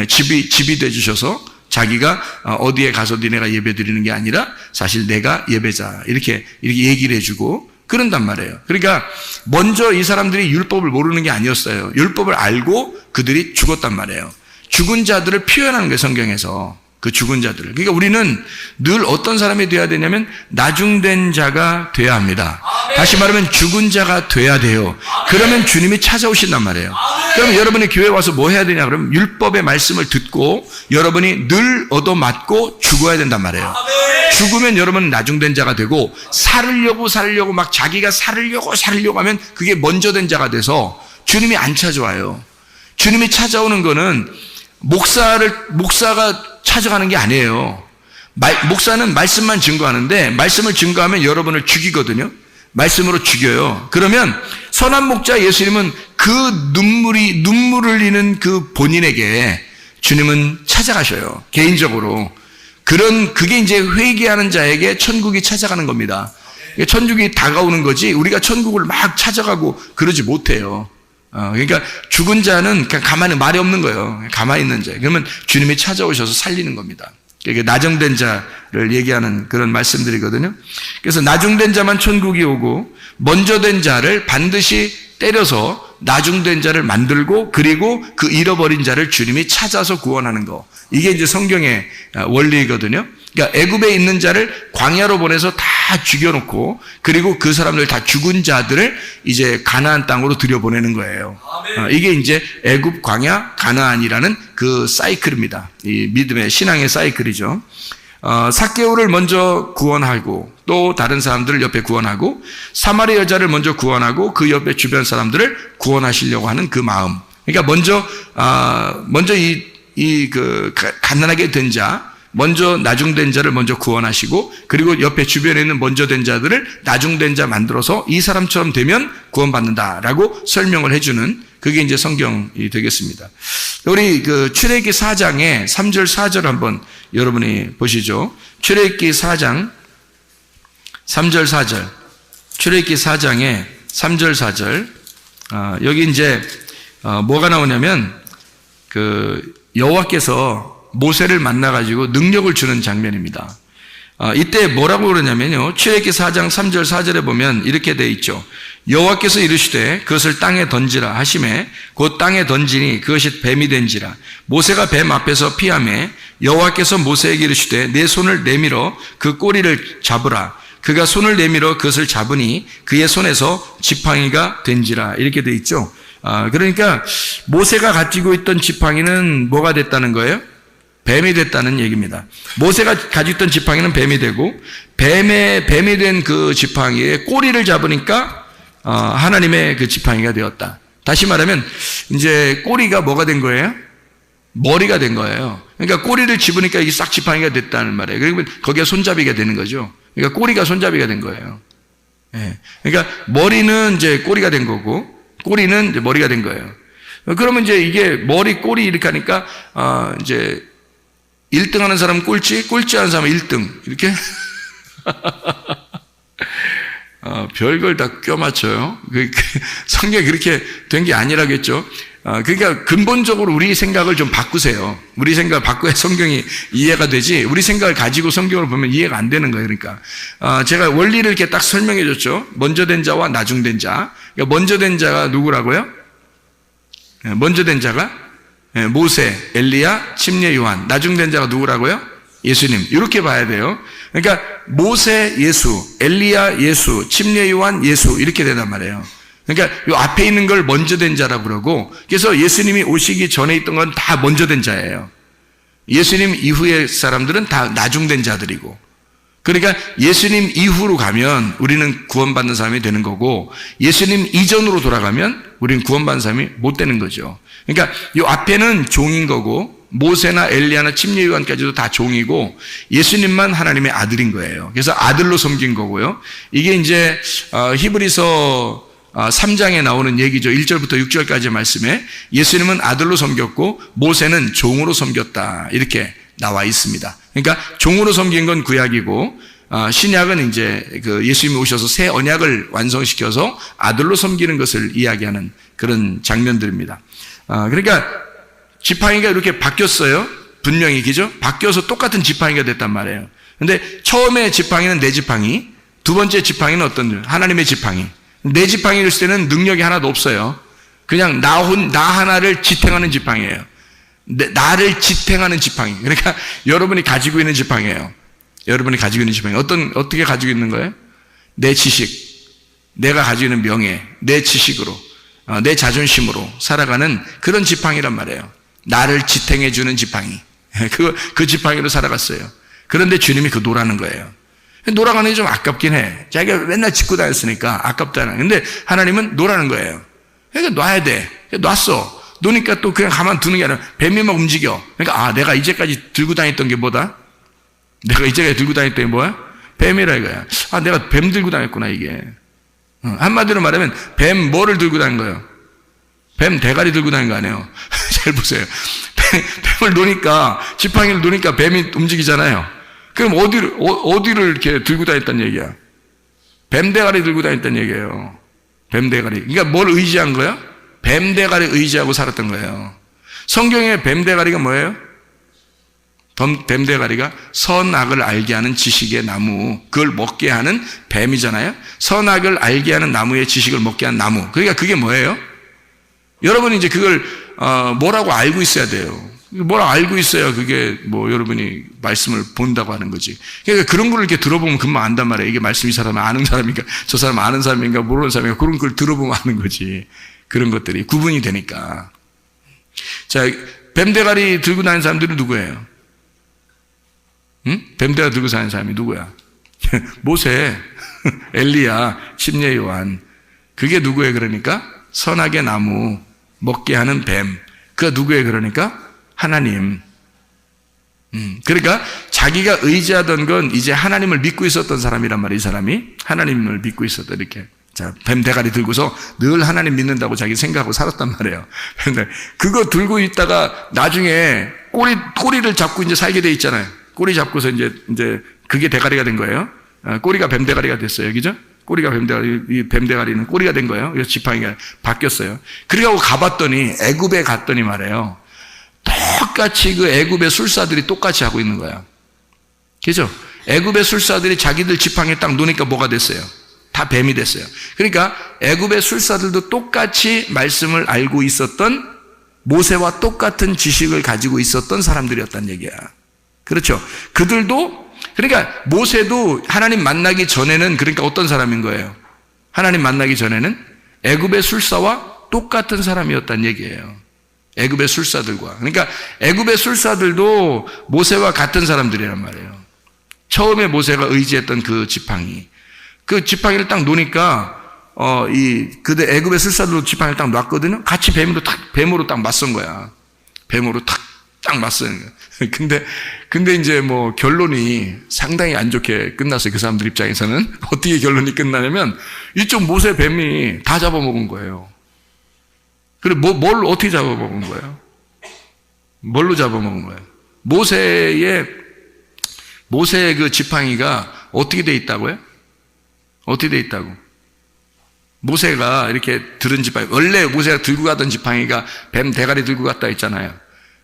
[SPEAKER 2] 집이 돼주셔서 자기가 어디에 가서 니네가 예배 드리는 게 아니라 사실 내가 예배자 이렇게 얘기를 해주고 그런단 말이에요. 그러니까 먼저 이 사람들이 율법을 모르는 게 아니었어요. 율법을 알고 그들이 죽었단 말이에요. 죽은 자들을 표현하는 거예요. 성경에서. 그 죽은 자들을. 그러니까 우리는 늘 어떤 사람이 되어야 되냐면 나중된 자가 되어야 합니다. 다시 말하면 죽은 자가 되어야 돼요. 그러면 주님이 찾아오신단 말이에요. 그러면 여러분이 교회에 와서 뭐 해야 되냐 그러면 율법의 말씀을 듣고 여러분이 늘 얻어맞고 죽어야 된단 말이에요. 죽으면 여러분은 나중된 자가 되고 살으려고 막 자기가 살으려고 하면 그게 먼저 된 자가 돼서 주님이 안 찾아와요. 주님이 찾아오는 거는 목사가 찾아가는 게 아니에요. 목사는 말씀만 증거하는데 말씀을 증거하면 여러분을 죽이거든요. 말씀으로 죽여요. 그러면 선한 목자 예수님은 그 눈물을 흘리는 그 본인에게 주님은 찾아가셔요. 개인적으로. 그게 이제 회개하는 자에게 천국이 찾아가는 겁니다. 천국이 다가오는 거지 우리가 천국을 막 찾아가고 그러지 못해요. 그러니까 죽은 자는 그냥 가만히 말이 없는 거예요. 가만히 있는 자. 그러면 주님이 찾아오셔서 살리는 겁니다. 이게 나중된 자를 얘기하는 그런 말씀들이거든요. 그래서 나중된 자만 천국이 오고 먼저 된 자를 반드시 때려서 나중된 자를 만들고 그리고 그 잃어버린 자를 주님이 찾아서 구원하는 거. 이게 이제 성경의 원리거든요. 그러니까 애굽에 있는 자를 광야로 보내서 다 죽여놓고 그리고 그 사람들 다 죽은 자들을 이제 가나안 땅으로 들여보내는 거예요. 이게 이제 애굽 광야 가나안이라는 그 사이클입니다. 이 믿음의 신앙의 사이클이죠. 삭개오를 먼저 구원하고 또 다른 사람들을 옆에 구원하고 사마리 여자를 먼저 구원하고 그 옆에 주변 사람들을 구원하시려고 하는 그 마음. 그러니까 먼저 그 가난하게 된 자, 먼저 나중된 자를 먼저 구원하시고 그리고 옆에 주변에 있는 먼저 된 자들을 나중된 자 만들어서 이 사람처럼 되면 구원받는다라고 설명을 해주는 그게 이제 성경이 되겠습니다. 우리 그 출애굽기 4장에 3절 4절 한번 여러분이 보시죠. 출애굽기 4장 3절 4절. 출애굽기 4장에 3절 4절. 여기 이제 뭐가 나오냐면 그 여호와께서 모세를 만나 가지고 능력을 주는 장면입니다. 이때 뭐라고 그러냐면요. 출애굽기 4장 3절 4절에 보면 이렇게 돼 있죠. 여호와께서 이르시되 그것을 땅에 던지라 하시매 곧 땅에 던지니 그것이 뱀이 된지라. 모세가 뱀 앞에서 피하매 여호와께서 모세에게 이르시되 내 손을 내밀어 그 꼬리를 잡으라. 그가 손을 내밀어 그것을 잡으니 그의 손에서 지팡이가 된지라. 이렇게 돼 있죠. 그러니까 모세가 가지고 있던 지팡이는 뭐가 됐다는 거예요? 뱀이 됐다는 얘기입니다. 모세가 가지고 있던 지팡이는 뱀이 되고 뱀이 된 그 지팡이의 꼬리를 잡으니까 하나님의 그 지팡이가 되었다. 다시 말하면 이제 꼬리가 뭐가 된 거예요? 머리가 된 거예요. 그러니까 꼬리를 집으니까 이게 싹 지팡이가 됐다는 말이에요. 그러면 거기가 손잡이가 되는 거죠. 그러니까 꼬리가 손잡이가 된 거예요. 예. 그러니까 머리는 이제 꼬리가 된 거고 꼬리는 이제 머리가 된 거예요. 그러면 이제 이게 머리, 꼬리 이렇게 하니까 이제 1등 하는 사람은 꼴찌 하는 사람은 1등. 이렇게? 별걸 다 껴맞춰요. 성경이 그렇게 된 게 아니라겠죠. 그러니까 근본적으로 우리 생각을 좀 바꾸세요. 우리 생각을 바꿔야 성경이 이해가 되지, 우리 생각을 가지고 성경을 보면 이해가 안 되는 거예요. 그러니까. 제가 원리를 이렇게 딱 설명해 줬죠. 먼저 된 자와 나중된 자. 그러니까 먼저 된 자가 누구라고요? 먼저 된 자가 모세, 엘리야, 침례 요한. 나중된 자가 누구라고요? 예수님. 이렇게 봐야 돼요. 그러니까 모세, 예수, 엘리야, 예수, 침례 요한, 예수 이렇게 된단 말이에요. 그러니까 이 앞에 있는 걸 먼저 된 자라고 그러고, 그래서 예수님이 오시기 전에 있던 건 다 먼저 된 자예요. 예수님 이후의 사람들은 다 나중된 자들이고, 그러니까 예수님 이후로 가면 우리는 구원받는 사람이 되는 거고, 예수님 이전으로 돌아가면 우리는 구원받는 사람이 못 되는 거죠. 그러니까 이 앞에는 종인 거고, 모세나 엘리야나 침례 요한까지도 다 종이고, 예수님만 하나님의 아들인 거예요. 그래서 아들로 섬긴 거고요. 이게 이제 히브리서 3장에 나오는 얘기죠. 1절부터 6절까지의 말씀에 예수님은 아들로 섬겼고 모세는 종으로 섬겼다, 이렇게 나와 있습니다. 그러니까 종으로 섬긴 건 구약이고, 신약은 이제 그 예수님이 오셔서 새 언약을 완성시켜서 아들로 섬기는 것을 이야기하는 그런 장면들입니다. 그러니까 지팡이가 이렇게 바뀌었어요. 분명히, 그죠? 바뀌어서 똑같은 지팡이가 됐단 말이에요. 근데 처음에 지팡이는 내 지팡이, 두 번째 지팡이는 어떤 하나님의 지팡이. 내 지팡이를 쓸 때는 능력이 하나도 없어요. 그냥 나 하나를 지탱하는 지팡이에요. 나를 지탱하는 지팡이. 그러니까 여러분이 가지고 있는 지팡이에요. 여러분이 가지고 있는 지팡이. 어떻게 가지고 있는 거예요? 내 지식, 내가 가지고 있는 명예, 내 지식으로, 내 자존심으로 살아가는 그런 지팡이란 말이에요. 나를 지탱해주는 지팡이. 그 지팡이로 살아갔어요. 그런데 주님이 그 놓으라는 거예요. 놓아가는 게 좀 아깝긴 해. 자기가 맨날 짚고 다녔으니까 아깝잖아. 근데 하나님은 놓으라는 거예요. 그러니까 놔야 돼. 놨어. 놓으니까 또 그냥 가만 두는 게 아니라 뱀이 막 움직여. 그러니까 내가 이제까지 들고 다녔던 게 뭐다? 내가 이제까지 들고 다녔던 게 뭐야? 뱀이라 이거야. 내가 뱀 들고 다녔구나, 이게. 한마디로 말하면 뱀 뭐를 들고 다닌 거예요? 뱀 대가리 들고 다닌 거 아니에요? 잘 보세요. 뱀을 놓으니까, 지팡이를 놓으니까 뱀이 움직이잖아요. 그럼 어디를 이렇게 들고 다녔다는 얘기야? 뱀 대가리 들고 다녔다는 얘기예요. 뱀 대가리. 그러니까 뭘 의지한 거야? 뱀 대가리 의지하고 살았던 거예요. 성경의 뱀 대가리가 뭐예요? 뱀 대가리가 선악을 알게 하는 지식의 나무, 그걸 먹게 하는 뱀이잖아요. 선악을 알게 하는 나무의 지식을 먹게 하는 나무. 그러니까 그게 뭐예요? 여러분이 이제 그걸 뭐라고 알고 있어야 돼요. 뭐라고 알고 있어야 그게 뭐 여러분이 말씀을 본다고 하는 거지. 그러니까 그런 걸 이렇게 들어보면 금방 안단 말이에요. 이게 말씀 이 사람은 아는 사람인가, 저 사람 아는 사람인가, 모르는 사람인가, 그런 걸 들어보면 아는 거지. 그런 것들이 구분이 되니까. 자, 뱀대가리 들고 다니는 사람들은 누구예요? 응? 뱀대가리 들고 다니는 사람이 누구야? 모세, 엘리야, 침례 요한. 그게 누구예요? 그러니까 선악의 나무 먹게 하는 뱀. 그가 누구예요? 그러니까 하나님. 그러니까 자기가 의지하던 건 이제 하나님을 믿고 있었던 사람이란 말이에요. 이 사람이 하나님을 믿고 있었다, 이렇게. 자, 뱀 대가리 들고서 늘 하나님 믿는다고 자기 생각하고 살았단 말이에요. 근데 그거 들고 있다가 나중에 꼬리를 잡고 이제 살게 돼 있잖아요. 꼬리 잡고서 이제 그게 대가리가 된 거예요. 꼬리가 뱀 대가리가 됐어요. 그죠? 꼬리가 뱀 대가리, 이 뱀 대가리는 꼬리가 된 거예요. 그래서 지팡이가 바뀌었어요. 그래가지고 가봤더니 애굽에 갔더니 말이에요. 똑같이 그 애굽의 술사들이 똑같이 하고 있는 거야. 그죠? 애굽의 술사들이 자기들 지팡이에 딱 놓으니까 뭐가 됐어요? 다 뱀이 됐어요. 그러니까 애굽의 술사들도 똑같이 말씀을 알고 있었던 모세와 똑같은 지식을 가지고 있었던 사람들이었단 얘기야. 그렇죠? 그들도 그러니까 모세도 하나님 만나기 전에는 그러니까 어떤 사람인 거예요? 하나님 만나기 전에는 애굽의 술사와 똑같은 사람이었단 얘기예요. 애굽의 술사들과. 그러니까 애굽의 술사들도 모세와 같은 사람들이란 말이에요. 처음에 모세가 의지했던 그 지팡이를 딱 놓으니까 그들 애굽의 술사들도 지팡이를 딱 놨거든요. 같이 뱀으로 딱 맞선 거야. 뱀으로 딱 맞선 거야. 근데 이제 뭐 결론이 상당히 안 좋게 끝났어요. 그 사람들 입장에서는. 어떻게 결론이 끝나냐면 이쪽 모세 뱀이 다 잡아먹은 거예요. 그리고 뭘 어떻게 잡아먹은 거예요? 뭘로 잡아먹은 거예요? 모세의 그 지팡이가 어떻게 돼 있다고요? 어떻게 돼 있다고? 모세가 이렇게 들은 지팡이, 원래 모세가 들고 가던 지팡이가 뱀 대가리 들고 갔다 했잖아요.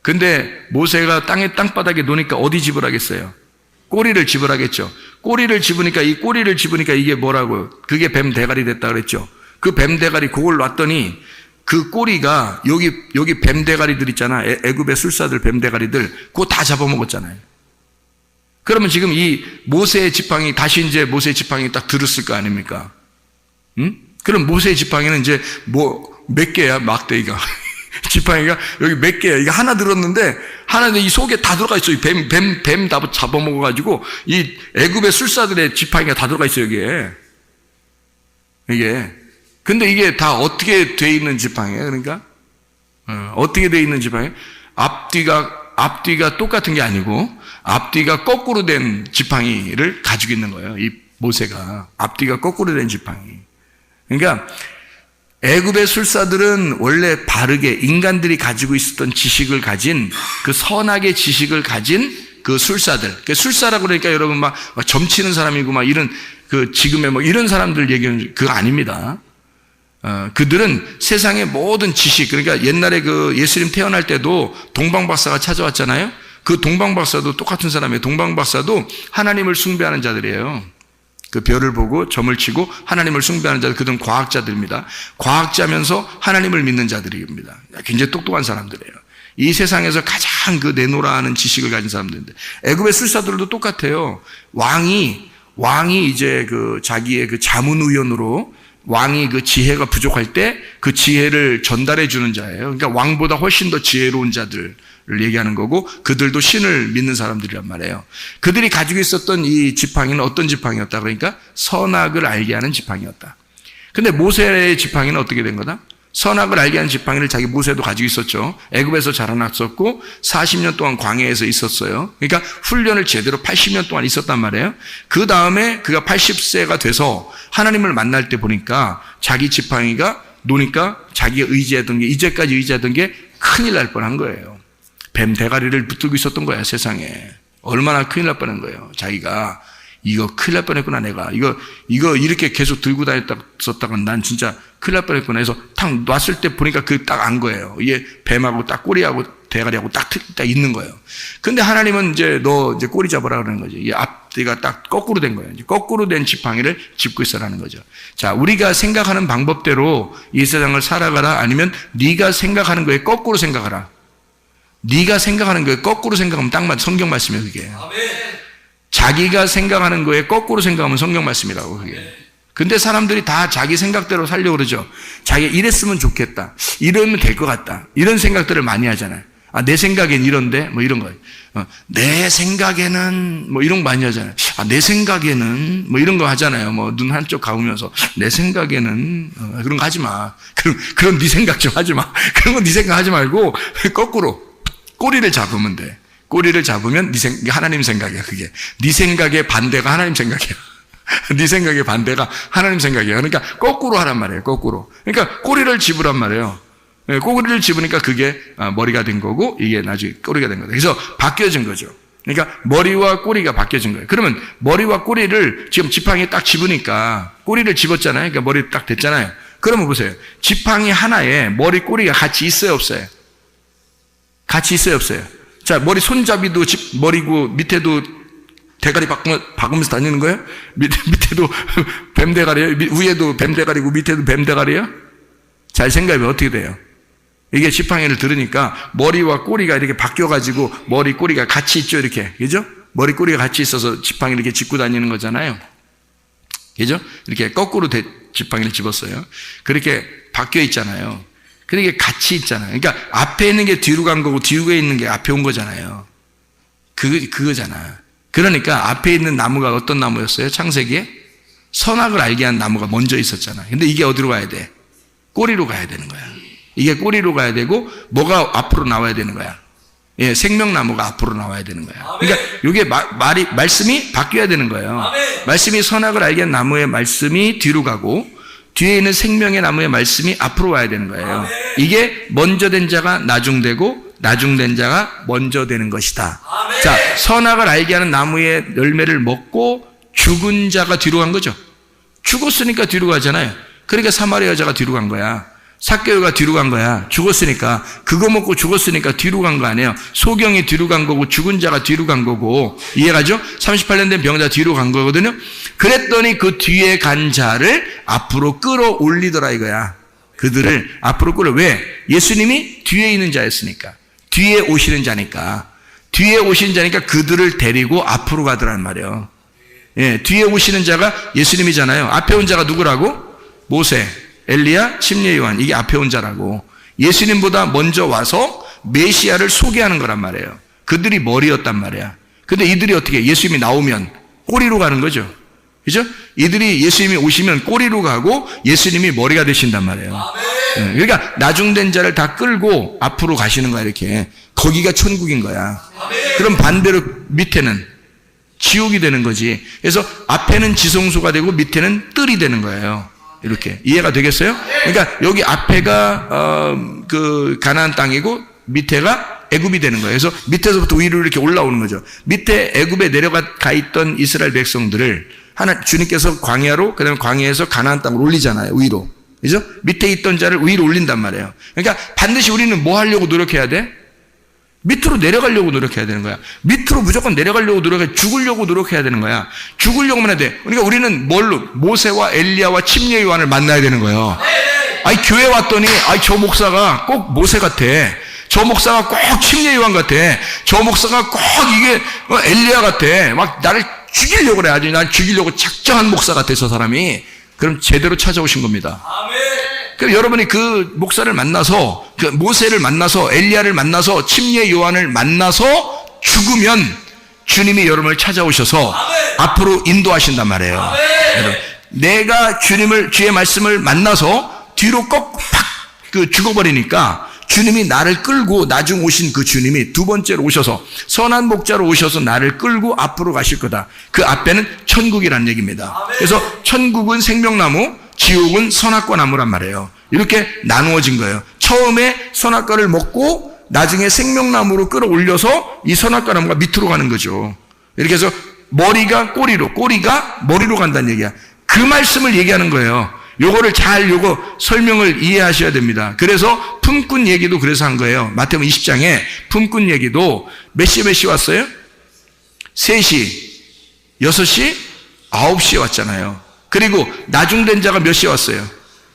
[SPEAKER 2] 근데 모세가 땅바닥에 놓으니까 어디 집으라겠어요? 꼬리를 집으라겠죠. 꼬리를 집으니까 이게 뭐라고요? 그게 뱀 대가리 됐다 그랬죠. 그 뱀 대가리 그걸 놨더니 그 꼬리가 여기 뱀 대가리들 있잖아. 애굽의 술사들 뱀 대가리들 그거 다 잡아먹었잖아요. 그러면 지금 이 모세의 지팡이 다시 이제 모세의 지팡이 딱 들었을 거 아닙니까? 응? 그럼 모세의 지팡이는 이제 몇 개야 막대기가 지팡이가 여기 몇 개야? 이게 하나 들었는데 이 속에 다 들어가 있어요. 뱀 다 잡아먹어가지고 이 애굽의 술사들의 지팡이가 다 들어가 있어요. 이게 근데 이게 다 어떻게 돼 있는 지팡이에요? 그러니까 어떻게 돼 있는 지팡이? 앞뒤가 똑같은 게 아니고 앞뒤가 거꾸로 된 지팡이를 가지고 있는 거예요. 이 모세가 앞뒤가 거꾸로 된 지팡이. 그러니까 애굽의 술사들은 원래 바르게 인간들이 가지고 있었던 지식을 가진 그 선악의 지식을 가진 그 술사들. 그 술사라고 그러니까 여러분 막 점치는 사람이고 막 이런 그 지금의 뭐 이런 사람들 얘기는 그거 아닙니다. 그들은 세상의 모든 지식, 그러니까 옛날에 그 예수님 태어날 때도 동방박사가 찾아왔잖아요. 그 동방박사도 똑같은 사람이에요. 동방박사도 하나님을 숭배하는 자들이에요. 그 별을 보고 점을 치고 하나님을 숭배하는 자들, 그들은 과학자들입니다. 과학자면서 하나님을 믿는 자들입니다. 굉장히 똑똑한 사람들이에요. 이 세상에서 가장 그 내노라하는 지식을 가진 사람들인데, 애굽의 술사들도 똑같아요. 왕이 이제 그 자기의 그 자문의원으로 왕이 그 지혜가 부족할 때 그 지혜를 전달해 주는 자예요. 그러니까 왕보다 훨씬 더 지혜로운 자들을 얘기하는 거고, 그들도 신을 믿는 사람들이란 말이에요. 그들이 가지고 있었던 이 지팡이는 어떤 지팡이였다? 그러니까 선악을 알게 하는 지팡이였다. 근데 모세의 지팡이는 어떻게 된 거다? 선악을 알게 하는 지팡이를 자기 모세도 가지고 있었죠. 애굽에서 자라났었고 40년 동안 광야에서 있었어요. 그러니까 훈련을 제대로 80년 동안 있었단 말이에요. 그 다음에 그가 80세가 돼서 하나님을 만날 때 보니까 자기 지팡이가 노니까 자기가 이제까지 의지하던 게 큰일 날 뻔한 거예요. 뱀 대가리를 붙들고 있었던 거야, 세상에. 얼마나 큰일 날 뻔한 거예요. 자기가 이거 큰일 날 뻔했구나, 내가. 이거 이렇게 계속 들고 다녔다가 난 진짜 큰일 날 뻔했구나 해서 탁 놨을 때 보니까 그 딱 안 거예요. 이게 뱀하고 딱 꼬리하고 대가리하고 딱 있는 거예요. 근데 하나님은 너 꼬리 잡으라 그러는 거죠. 이 앞뒤가 딱 거꾸로 된 거예요. 거꾸로 된 지팡이를 짚고 있어라는 거죠. 자, 우리가 생각하는 방법대로 이 세상을 살아가라, 아니면 네가 생각하는 거에 거꾸로 생각하라. 네가 생각하는 거에 거꾸로 생각하면 딱 맞아. 성경 말씀이에요, 그게. 아멘. 자기가 생각하는 거에 거꾸로 생각하면 성경 말씀이라고, 그게. 근데 사람들이 다 자기 생각대로 살려고 그러죠. 자기가 이랬으면 좋겠다, 이러면 될 것 같다, 이런 생각들을 많이 하잖아요. 내 생각엔 이런데, 뭐 이런 거예요. 내 생각에는, 뭐 이런 거 많이 하잖아요. 내 생각에는, 뭐 이런 거 하잖아요. 뭐 눈 한쪽 감으면서, 내 생각에는, 그런 거 하지 마. 그런 네 생각 좀 하지 마. 그런 거 네 생각 하지 말고, 거꾸로, 꼬리를 잡으면 돼. 꼬리를 잡으면 하나님 생각이야, 그게. 네 생각의 반대가 하나님 생각이야. 네 생각의 반대가 하나님 생각이에요. 그러니까 거꾸로 하란 말이에요. 거꾸로. 그러니까 꼬리를 집으란 말이에요. 꼬리를 집으니까 그게 머리가 된 거고 이게 나중에 꼬리가 된 거다. 그래서 바뀌어진 거죠. 그러니까 머리와 꼬리가 바뀌어진 거예요. 그러면 머리와 꼬리를 지금 지팡이에 딱 집으니까 꼬리를 집었잖아요. 그러니까 머리 딱 됐잖아요. 그러면 보세요. 지팡이 하나에 머리 꼬리가 같이 있어요, 없어요? 같이 있어요, 없어요? 자, 머리 손잡이도 머리고 밑에도 대가리 박으면서 다니는 거예요? 밑에도 뱀 대가리예요? 위에도 뱀 대가리고 밑에도 뱀 대가리예요? 잘 생각해보면 어떻게 돼요? 이게 지팡이를 들으니까 머리와 꼬리가 이렇게 바뀌어가지고 머리 꼬리가 같이 있죠, 이렇게. 그죠? 머리 꼬리가 같이 있어서 지팡이를 이렇게 짚고 다니는 거잖아요. 그죠? 이렇게 거꾸로 지팡이를 집었어요. 그렇게 바뀌어 있잖아요. 그렇게 같이 있잖아요. 그러니까 앞에 있는 게 뒤로 간 거고 뒤에 있는 게 앞에 온 거잖아요. 그거잖아. 그러니까 앞에 있는 나무가 어떤 나무였어요? 창세기에? 선악을 알게 한 나무가 먼저 있었잖아. 근데 이게 어디로 가야 돼? 꼬리로 가야 되는 거야. 이게 꼬리로 가야 되고 뭐가 앞으로 나와야 되는 거야? 예, 생명나무가 앞으로 나와야 되는 거야. 그러니까 이게 말씀이 바뀌어야 되는 거예요. 말씀이 선악을 알게 한 나무의 말씀이 뒤로 가고 뒤에 있는 생명의 나무의 말씀이 앞으로 와야 되는 거예요. 이게 먼저 된 자가 나중되고 나중된 자가 먼저 되는 것이다. 자, 선악을 알게 하는 나무의 열매를 먹고 죽은 자가 뒤로 간 거죠. 죽었으니까 뒤로 가잖아요. 그러니까 사마리아 여자가 뒤로 간 거야. 삭개오가 뒤로 간 거야. 죽었으니까. 그거 먹고 죽었으니까 뒤로 간 거 아니에요. 소경이 뒤로 간 거고 죽은 자가 뒤로 간 거고. 이해가죠? 38년 된 병자 뒤로 간 거거든요. 그랬더니 그 뒤에 간 자를 앞으로 끌어올리더라 이거야. 그들을 앞으로 끌어. 왜? 예수님이 뒤에 있는 자였으니까. 뒤에 오시는 자니까. 뒤에 오시는 자니까 그들을 데리고 앞으로 가더란 말이에요. 예, 뒤에 오시는 자가 예수님이잖아요. 앞에 온 자가 누구라고? 모세, 엘리야, 침례 요한. 이게 앞에 온 자라고. 예수님보다 먼저 와서 메시아를 소개하는 거란 말이에요. 그들이 머리였단 말이야. 근데 이들이 어떻게 예수님이 나오면 꼬리로 가는 거죠. 그죠? 이들이 예수님이 오시면 꼬리로 가고 예수님이 머리가 되신단 말이에요. 그러니까 나중된 자를 다 끌고 앞으로 가시는 거야 이렇게. 거기가 천국인 거야. 그럼 반대로 밑에는 지옥이 되는 거지. 그래서 앞에는 지성소가 되고 밑에는 뜰이 되는 거예요. 이렇게 이해가 되겠어요? 그러니까 여기 앞에가 그 가나안 땅이고 밑에가 애굽이 되는 거예요. 그래서 밑에서부터 위로 이렇게 올라오는 거죠. 밑에 애굽에 내려가 있던 이스라엘 백성들을 주님께서 광야로 그다음에 광야에서 가나안 땅으로 올리잖아요. 위로. 그죠? 밑에 있던 자를 위로 올린단 말이에요. 그러니까 반드시 우리는 뭐 하려고 노력해야 돼? 밑으로 내려가려고 노력해야 되는 거야. 밑으로 무조건 내려가려고 노력해. 죽으려고 노력해야 되는 거야. 죽으려고만 해야 돼. 그러니까 우리는 뭘로? 모세와 엘리야와 침례 요한을 만나야 되는 거예요. 아니 교회 왔더니 저 목사가 꼭 모세 같아. 저 목사가 꼭 침례 요한 같아. 저 목사가 꼭 이게 엘리야 같아. 막 나를 죽이려고 그래. 아주 날 죽이려고 작정한 목사 같아 저 사람이. 그럼 제대로 찾아오신 겁니다. 그럼 여러분이 그 목사를 만나서 그 모세를 만나서 엘리야를 만나서 침례 요한을 만나서 죽으면 주님이 여러분을 찾아오셔서 앞으로 인도하신단 말이에요. 내가 주의 말씀을 만나서 뒤로 꼭 팍 죽어버리니까 주님이 나를 끌고 나중 오신 그 주님이 두 번째로 오셔서 선한 목자로 오셔서 나를 끌고 앞으로 가실 거다. 그 앞에는 천국이란 얘기입니다. 그래서 천국은 생명나무, 지옥은 선악과 나무란 말이에요. 이렇게 나누어진 거예요. 처음에 선악과를 먹고 나중에 생명나무로 끌어올려서 이 선악과 나무가 밑으로 가는 거죠. 이렇게 해서 머리가 꼬리로, 꼬리가 머리로 간다는 얘기야. 그 말씀을 얘기하는 거예요. 요거를 요거 설명을 이해하셔야 됩니다. 그래서 품꾼 얘기도 그래서 한 거예요. 마태복음 20장에 품꾼 얘기도 몇 시에 왔어요? 3시, 6시, 9시에 왔잖아요. 그리고 나중된 자가 몇 시에 왔어요?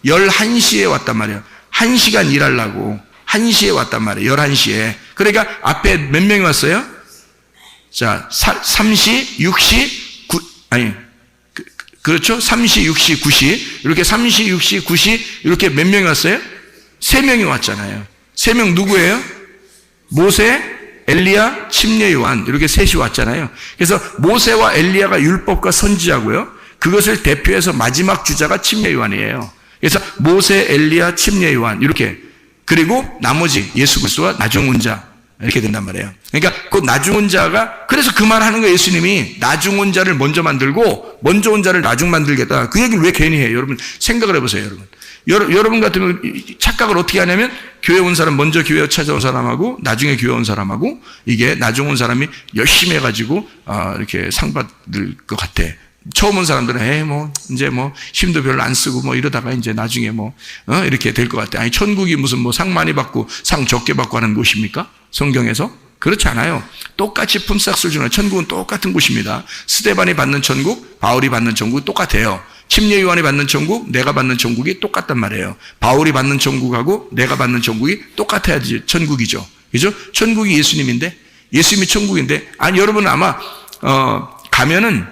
[SPEAKER 2] 11시에 왔단 말이에요. 1시간 일하려고 1시에 왔단 말이에요. 11시에. 그러니까 앞에 몇 명이 왔어요? 자, 3시, 6시, 그렇죠? 3시, 6시, 9시. 이렇게 3시, 6시, 9시 이렇게 몇 명이 왔어요? 3명이 왔잖아요. 3명 누구예요? 모세, 엘리야, 침례 요한 이렇게 셋이 왔잖아요. 그래서 모세와 엘리야가 율법과 선지자고요. 그것을 대표해서 마지막 주자가 침례 요한이에요. 그래서 모세, 엘리야, 침례 요한 이렇게. 그리고 나머지 예수 그리스도와 나중 온 자 이렇게 된단 말이에요. 그러니까 그 나중 온 자가, 그래서 그 말 하는 거예요. 예수님이 나중 온 자를 먼저 만들고 먼저 온 자를 나중 만들겠다. 그 얘기를 왜 괜히 해요? 여러분 생각을 해보세요. 여러분 같으면 착각을 어떻게 하냐면 교회 온 사람, 먼저 교회 찾아온 사람하고 나중에 교회 온 사람하고 이게 나중 온 사람이 열심히 해가지고 이렇게 상 받을 것 같아. 처음 온 사람들은 이제 힘도 별로 안 쓰고 이러다가 이제 나중에 이렇게 될 것 같아. 아니 천국이 무슨 상 많이 받고 상 적게 받고 하는 곳입니까? 성경에서? 그렇지 않아요. 똑같이 품삯을 주는 천국은 똑같은 곳입니다. 스데반이 받는 천국, 바울이 받는 천국이 똑같아요. 침례 요한이 받는 천국, 내가 받는 천국이 똑같단 말이에요. 바울이 받는 천국하고 내가 받는 천국이 똑같아야지 천국이죠. 그죠? 천국이 예수님인데, 예수님이 천국인데, 아니 여러분 아마 가면은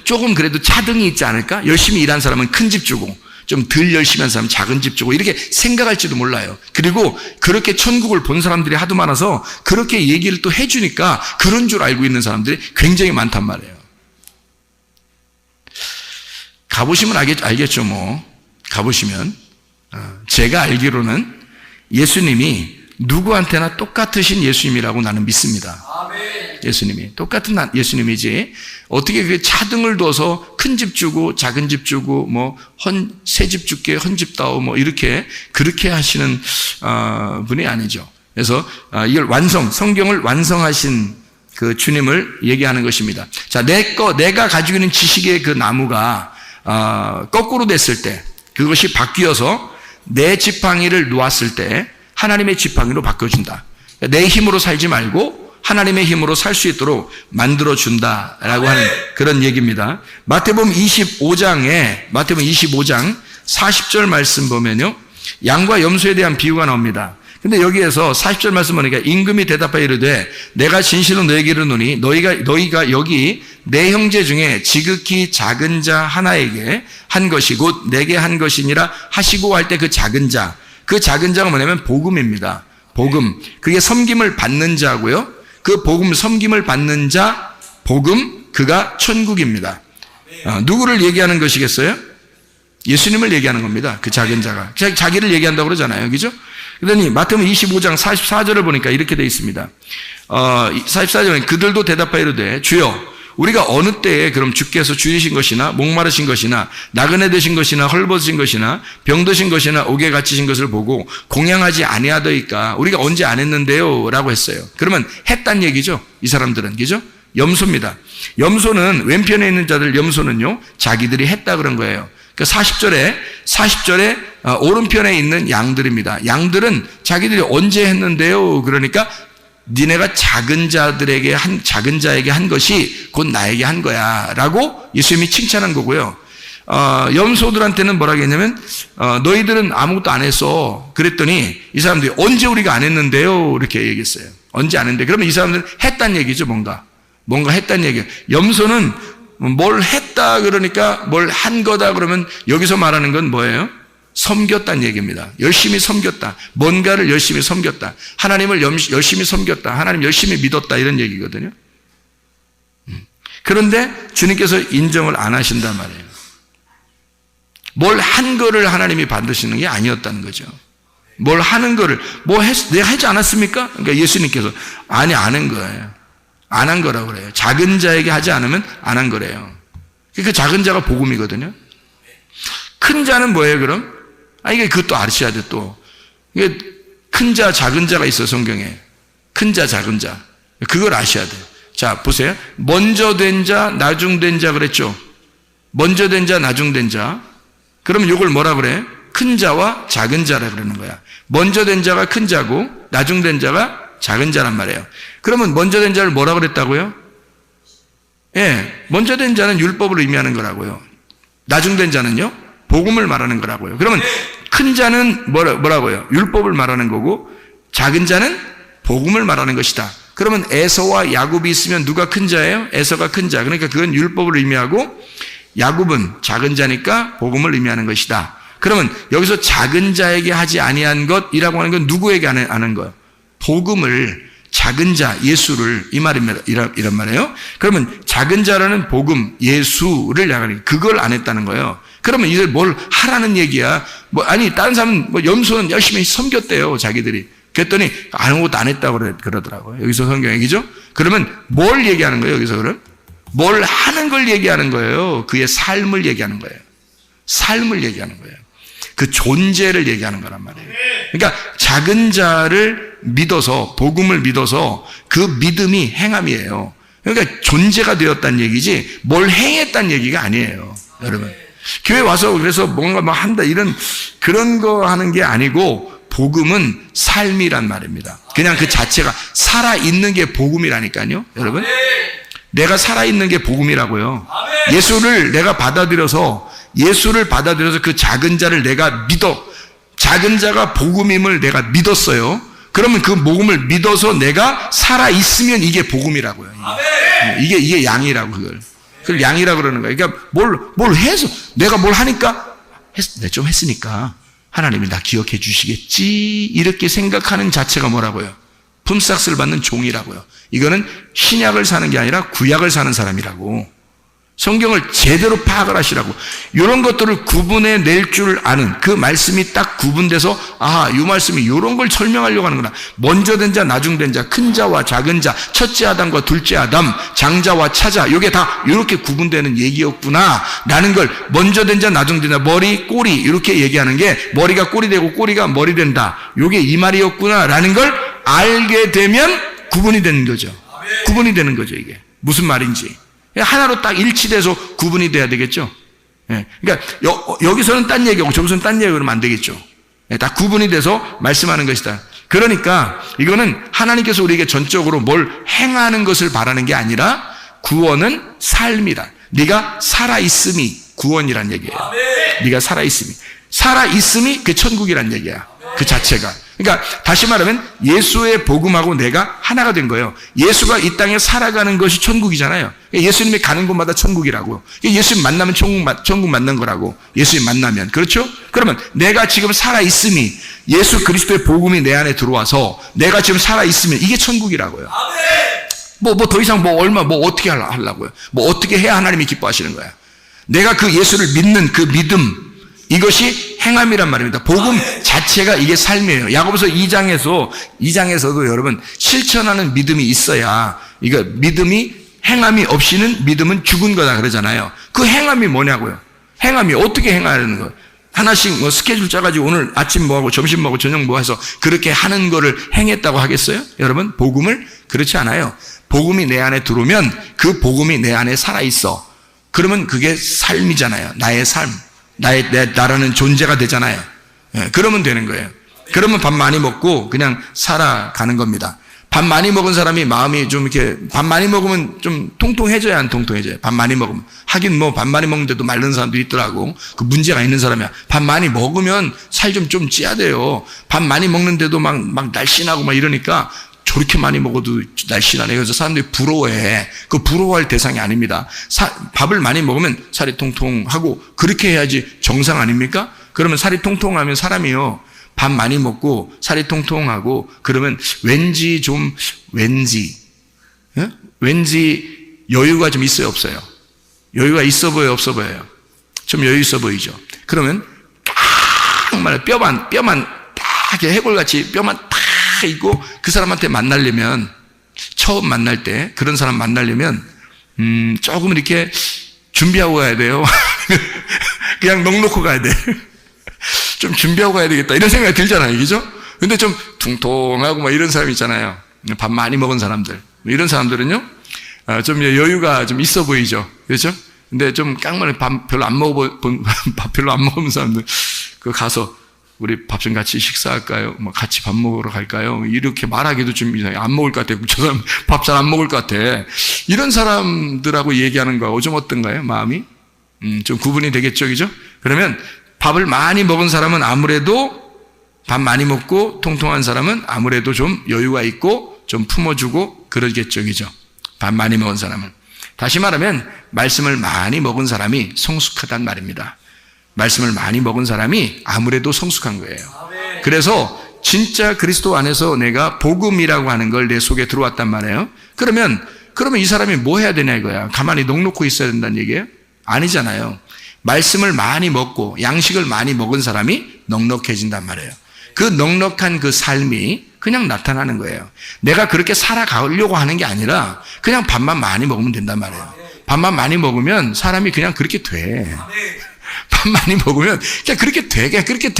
[SPEAKER 2] 조금 그래도 차등이 있지 않을까? 열심히 일한 사람은 큰 집 주고 좀 덜 열심히 한 사람은 작은 집 주고 이렇게 생각할지도 몰라요. 그리고 그렇게 천국을 본 사람들이 하도 많아서 그렇게 얘기를 또 해주니까 그런 줄 알고 있는 사람들이 굉장히 많단 말이에요. 가보시면 알겠죠. 가보시면 제가 알기로는 예수님이 누구한테나 똑같으신 예수님이라고 나는 믿습니다. 예수님이 똑같은 예수님이지 어떻게 그 차등을 둬서 큰 집 주고 작은 집 주고 새 집 줄게 헌 집 다오 이렇게 그렇게 하시는 분이 아니죠. 그래서 이걸 성경을 완성하신 그 주님을 얘기하는 것입니다. 자, 내가 가지고 있는 지식의 그 나무가 거꾸로 됐을 때 그것이 바뀌어서 내 지팡이를 놓았을 때 하나님의 지팡이로 바꿔준다. 내 힘으로 살지 말고 하나님의 힘으로 살 수 있도록 만들어준다라고 하는 그런 얘기입니다. 마태복음 25장 40절 말씀 보면요. 양과 염소에 대한 비유가 나옵니다. 근데 여기에서 40절 말씀 보니까 임금이 대답하여 이르되 내가 진실로 너에게 이르노니 너희가 여기 내 형제 중에 지극히 작은 자 하나에게 한 것이 곧 내게 한 것이니라 하시고 할 때 그 작은 자가 뭐냐면 복음입니다. 복음. 그게 섬김을 받는 자고요. 그 복음 섬김을 받는 자 복음 그가 천국입니다. 누구를 얘기하는 것이겠어요? 예수님을 얘기하는 겁니다. 그 작은 자가. 자기를 얘기한다고 그러잖아요. 그죠? 그러니 마태복음 25장 44절을 보니까 이렇게 되어 있습니다. 44절에 그들도 대답하여 이르되 주여 우리가 어느 때에 그럼 주께서 죽이신 것이나 목마르신 것이나 나그네 되신 것이나 헐벗으신 것이나 병드신 것이나 옥에 갇히신 것을 보고 공양하지 아니하더이까 우리가 언제 안 했는데요? 라고 했어요. 그러면 했단 얘기죠. 이 사람들은. 그죠? 염소입니다. 염소는 왼편에 있는 자들 염소는요. 자기들이 했다 그런 거예요. 그 40절에 오른편에 있는 양들입니다. 양들은 자기들이 언제 했는데요? 그러니까 니네가 작은 자에게 한 것이 곧 나에게 한 거야라고 예수님이 칭찬한 거고요. 염소들한테는 뭐라고 했냐면 너희들은 아무것도 안 했어. 그랬더니 이 사람들이 언제 우리가 안 했는데요? 이렇게 얘기했어요. 언제 안 했는데 그러면 이 사람들은 했단 얘기죠. 뭔가 했단 얘기예요. 염소는 뭘 했다 그러니까 뭘 한 거다 그러면 여기서 말하는 건 뭐예요? 섬겼다는 얘기입니다. 열심히 섬겼다. 뭔가를 열심히 섬겼다. 하나님을 열심히 섬겼다. 하나님 열심히 믿었다. 이런 얘기거든요. 그런데 주님께서 인정을 안 하신단 말이에요. 뭘 한 거를 하나님이 받으시는 게 아니었다는 거죠. 뭘 하는 거를 내가 하지 않았습니까? 그러니까 예수님께서 아니 안 한 거예요. 안 한 거라고 그래요. 작은 자에게 하지 않으면 안 한 거래요. 그 작은 자가 복음이거든요. 큰 자는 뭐예요, 그럼? 이게 그것도 아셔야 돼, 또. 이게 큰 자, 작은 자가 있어요, 성경에. 큰 자, 작은 자. 그걸 아셔야 돼요. 자, 보세요. 먼저 된 자, 나중 된 자 그랬죠? 먼저 된 자, 나중 된 자. 그러면 이걸 뭐라 그래? 큰 자와 작은 자라 그러는 거야. 먼저 된 자가 큰 자고, 나중 된 자가 작은 자란 말이에요. 그러면 먼저 된 자를 뭐라 그랬다고요? 먼저 된 자는 율법을 의미하는 거라고요. 나중 된 자는요? 복음을 말하는 거라고요. 그러면 큰 자는 뭐라고요? 율법을 말하는 거고 작은 자는 복음을 말하는 것이다. 그러면 에서와 야곱이 있으면 누가 큰 자예요? 에서가 큰 자. 그러니까 그건 율법을 의미하고 야곱은 작은 자니까 복음을 의미하는 것이다. 그러면 여기서 작은 자에게 하지 아니한 것이라고 하는 건 누구에게 하는 거예요? 복음을 작은 자, 예수를 이 말입니다. 이런 말이에요. 그러면 작은 자라는 복음, 예수를 나가는 그걸 안 했다는 거예요. 그러면 이들 뭘 하라는 얘기야? 다른 사람은 염소는 열심히 섬겼대요, 자기들이. 그랬더니 아무것도 안 했다고 그러더라고요. 여기서 성경 얘기죠? 그러면 뭘 얘기하는 거예요, 여기서 그럼? 뭘 하는 걸 얘기하는 거예요. 그의 삶을 얘기하는 거예요. 삶을 얘기하는 거예요. 그 존재를 얘기하는 거란 말이에요. 그러니까 작은 자를 믿어서, 복음을 믿어서 그 믿음이 행함이에요. 그러니까 존재가 되었다는 얘기지 뭘 행했다는 얘기가 아니에요. 여러분. 교회 와서 그래서 뭔가 뭐 한다 이런 그런 거 하는 게 아니고 복음은 삶이란 말입니다. 그냥 그 자체가 살아있는 게 복음이라니까요. 여러분. 내가 살아있는 게 복음이라고요. 예수를 내가 받아들여서 그 작은 자를 내가 작은 자가 복음임을 내가 믿었어요. 그러면 그 복음을 믿어서 내가 살아있으면 이게 복음이라고요. 이게 양이라고 그걸 양이라고 그러는 거예요. 그러니까 뭘 해서 내가 뭘 하니까 내가 좀 했으니까 하나님이 나 기억해 주시겠지 이렇게 생각하는 자체가 뭐라고요? 품삯을 받는 종이라고요. 이거는 신약을 사는 게 아니라 구약을 사는 사람이라고. 성경을 제대로 파악을 하시라고. 이런 것들을 구분해 낼 줄 아는 그 말씀이 딱 구분돼서 이 말씀이 이런 걸 설명하려고 하는구나. 먼저 된 자, 나중 된 자, 큰 자와 작은 자, 첫째 아담과 둘째 아담, 장자와 차자, 이게 다 이렇게 구분되는 얘기였구나 라는 걸 먼저 된 자, 나중 된 자, 머리, 꼬리 이렇게 얘기하는 게 머리가 꼬리 되고 꼬리가 머리 된다. 이게 이 말이었구나 라는 걸 알게 되면 구분이 되는 거죠. 구분이 되는 거죠. 이게 무슨 말인지 하나로 딱 일치돼서 구분이 돼야 되겠죠. 그러니까 여기서는 딴 얘기하고 저기서는 딴 얘기하고 그러면 안 되겠죠. 다 구분이 돼서 말씀하는 것이다. 그러니까 이거는 하나님께서 우리에게 전적으로 뭘 행하는 것을 바라는 게 아니라 구원은 삶이다. 네가 살아있음이 구원이란 얘기예요. 네가 살아있음이 그 천국이란 얘기야. 그 자체가. 그러니까 다시 말하면 예수의 복음하고 내가 하나가 된 거예요. 예수가 이 땅에 살아가는 것이 천국이잖아요. 예수님이 가는 곳마다 천국이라고. 예수님 만나면 천국 만난 거라고. 예수님 만나면. 그렇죠? 그러면 내가 지금 살아있음이 예수 그리스도의 복음이 내 안에 들어와서 내가 지금 살아있으면 이게 천국이라고요. 더 이상 어떻게 하려고요? 어떻게 해야 하나님이 기뻐하시는 거야? 내가 그 예수를 믿는 그 믿음, 이것이 행함이란 말입니다. 복음 자체가 이게 삶이에요. 야고보서 2장에서도 여러분 실천하는 믿음이 있어야 이거 믿음이 행함이 없이는 믿음은 죽은 거다 그러잖아요. 그 행함이 뭐냐고요? 행함이 어떻게 행하는 거예요? 하나씩 스케줄 짜가지고 오늘 아침 뭐하고 점심 뭐하고 저녁 뭐 해서 그렇게 하는 거를 행했다고 하겠어요? 여러분 복음을 그렇지 않아요. 복음이 내 안에 들어오면 그 복음이 내 안에 살아있어. 그러면 그게 삶이잖아요. 나의 삶. 나라는 존재가 되잖아요. 그러면 되는 거예요. 그러면 밥 많이 먹고 그냥 살아가는 겁니다. 밥 많이 먹은 사람이 마음이 좀 이렇게, 밥 많이 먹으면 좀 통통해져야 안 통통해져요. 밥 많이 먹으면. 하긴 밥 많이 먹는데도 마른 사람도 있더라고. 그 문제가 있는 사람이야. 밥 많이 먹으면 살 좀 찌야 돼요. 밥 많이 먹는데도 막 날씬하고 이러니까 저렇게 많이 먹어도 날씬하네. 그래서 사람들이 부러워해. 그 부러워할 대상이 아닙니다. 밥을 많이 먹으면 살이 통통하고 그렇게 해야지 정상 아닙니까? 그러면 살이 통통하면 사람이요. 밥 많이 먹고 살이 통통하고 그러면 왠지 여유가 좀 있어요, 없어요? 여유가 있어 보여요, 없어 보여요? 좀 여유 있어 보이죠? 그러면 딱 말해 뼈만 딱 해골같이 뼈만 딱 있고 그 사람한테 만나려면 처음 만날 때 그런 사람 만나려면 조금 이렇게 준비하고 가야 돼요. 그냥 넉넉히 가야 돼. 좀 준비하고 가야 되겠다 이런 생각이 들잖아요. 그죠? 근데 좀 퉁퉁하고 이런 사람 있잖아요. 밥 많이 먹은 사람들. 이런 사람들은요 좀 여유가 좀 있어 보이죠. 그렇죠? 근데 좀 깡마리 밥 별로 안 먹은 사람들 그 가서 우리 밥 좀 같이 식사할까요? 같이 밥 먹으러 갈까요? 이렇게 말하기도 좀 이상해. 안 먹을 것 같아. 저 사람 밥 잘 안 먹을 것 같아. 이런 사람들하고 얘기하는 거하고 좀 어떤가요? 마음이? 좀 구분이 되겠죠, 그죠? 그러면 밥을 많이 먹은 사람은 아무래도 밥 많이 먹고 통통한 사람은 아무래도 좀 여유가 있고 좀 품어주고 그러겠죠, 그죠? 밥 많이 먹은 사람은. 다시 말하면 말씀을 많이 먹은 사람이 성숙하단 말입니다. 말씀을 많이 먹은 사람이 아무래도 성숙한 거예요. 그래서 진짜 그리스도 안에서 내가 복음이라고 하는 걸 내 속에 들어왔단 말이에요. 그러면 이 사람이 뭐 해야 되냐 이거야. 가만히 넋놓고 있어야 된다는 얘기예요? 아니잖아요. 말씀을 많이 먹고 양식을 많이 먹은 사람이 넉넉해진단 말이에요. 그 넉넉한 그 삶이 그냥 나타나는 거예요. 내가 그렇게 살아가려고 하는 게 아니라 그냥 밥만 많이 먹으면 된단 말이에요. 밥만 많이 먹으면 사람이 그냥 그렇게 돼. 밥 많이 먹으면 그냥 그렇게 돼. 그냥 그렇게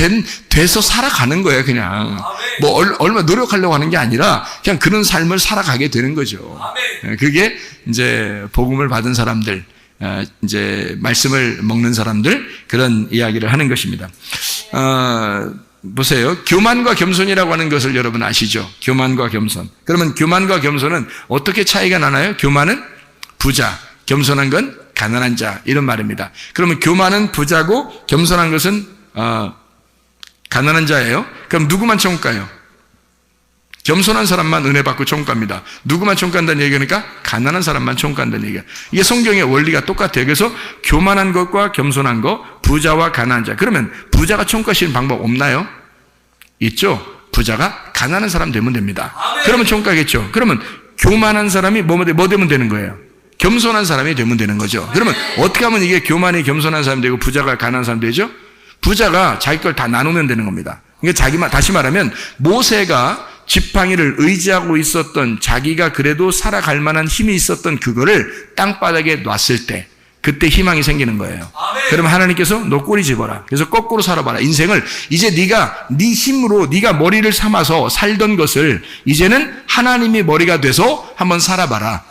[SPEAKER 2] 돼서 살아가는 거예요, 그냥. 뭐 얼마 노력하려고 하는 게 아니라 그냥 그런 삶을 살아가게 되는 거죠. 그게 이제 복음을 받은 사람들, 이제 말씀을 먹는 사람들, 그런 이야기를 하는 것입니다. 보세요. 교만과 겸손이라고 하는 것을 여러분 아시죠? 교만과 겸손. 그러면 교만과 겸손은 어떻게 차이가 나나요? 교만은 부자, 겸손한 건 가난한 자, 이런 말입니다. 그러면 교만은 부자고 겸손한 것은 가난한 자예요. 그럼 누구만 천국 가요? 겸손한 사람만 은혜 받고 천국 갑니다. 누구만 천국 간다는 얘기니까 가난한 사람만 천국 간다는 얘기야. 이게 성경의 원리가 똑같아요. 그래서 교만한 것과 겸손한 것, 부자와 가난한 자. 그러면 부자가 천국 가시는 방법 없나요? 있죠. 부자가 가난한 사람 되면 됩니다. 그러면 천국 가겠죠. 그러면 교만한 사람이 뭐 되면 되는 거예요? 겸손한 사람이 되면 되는 거죠. 그러면 어떻게 하면 이게 교만이 겸손한 사람이 되고 부자가 가난한 사람이 되죠? 부자가 자기 걸 다 나누면 되는 겁니다. 그러니까 다시 말하면 모세가 지팡이를 의지하고 있었던, 자기가 그래도 살아갈 만한 힘이 있었던 그거를 땅바닥에 놨을 때 그때 희망이 생기는 거예요. 그러면 하나님께서 너 꼬리 집어라. 그래서 거꾸로 살아봐라. 인생을 이제 네가 네 힘으로 네가 머리를 삼아서 살던 것을 이제는 하나님이 머리가 돼서 한번 살아봐라.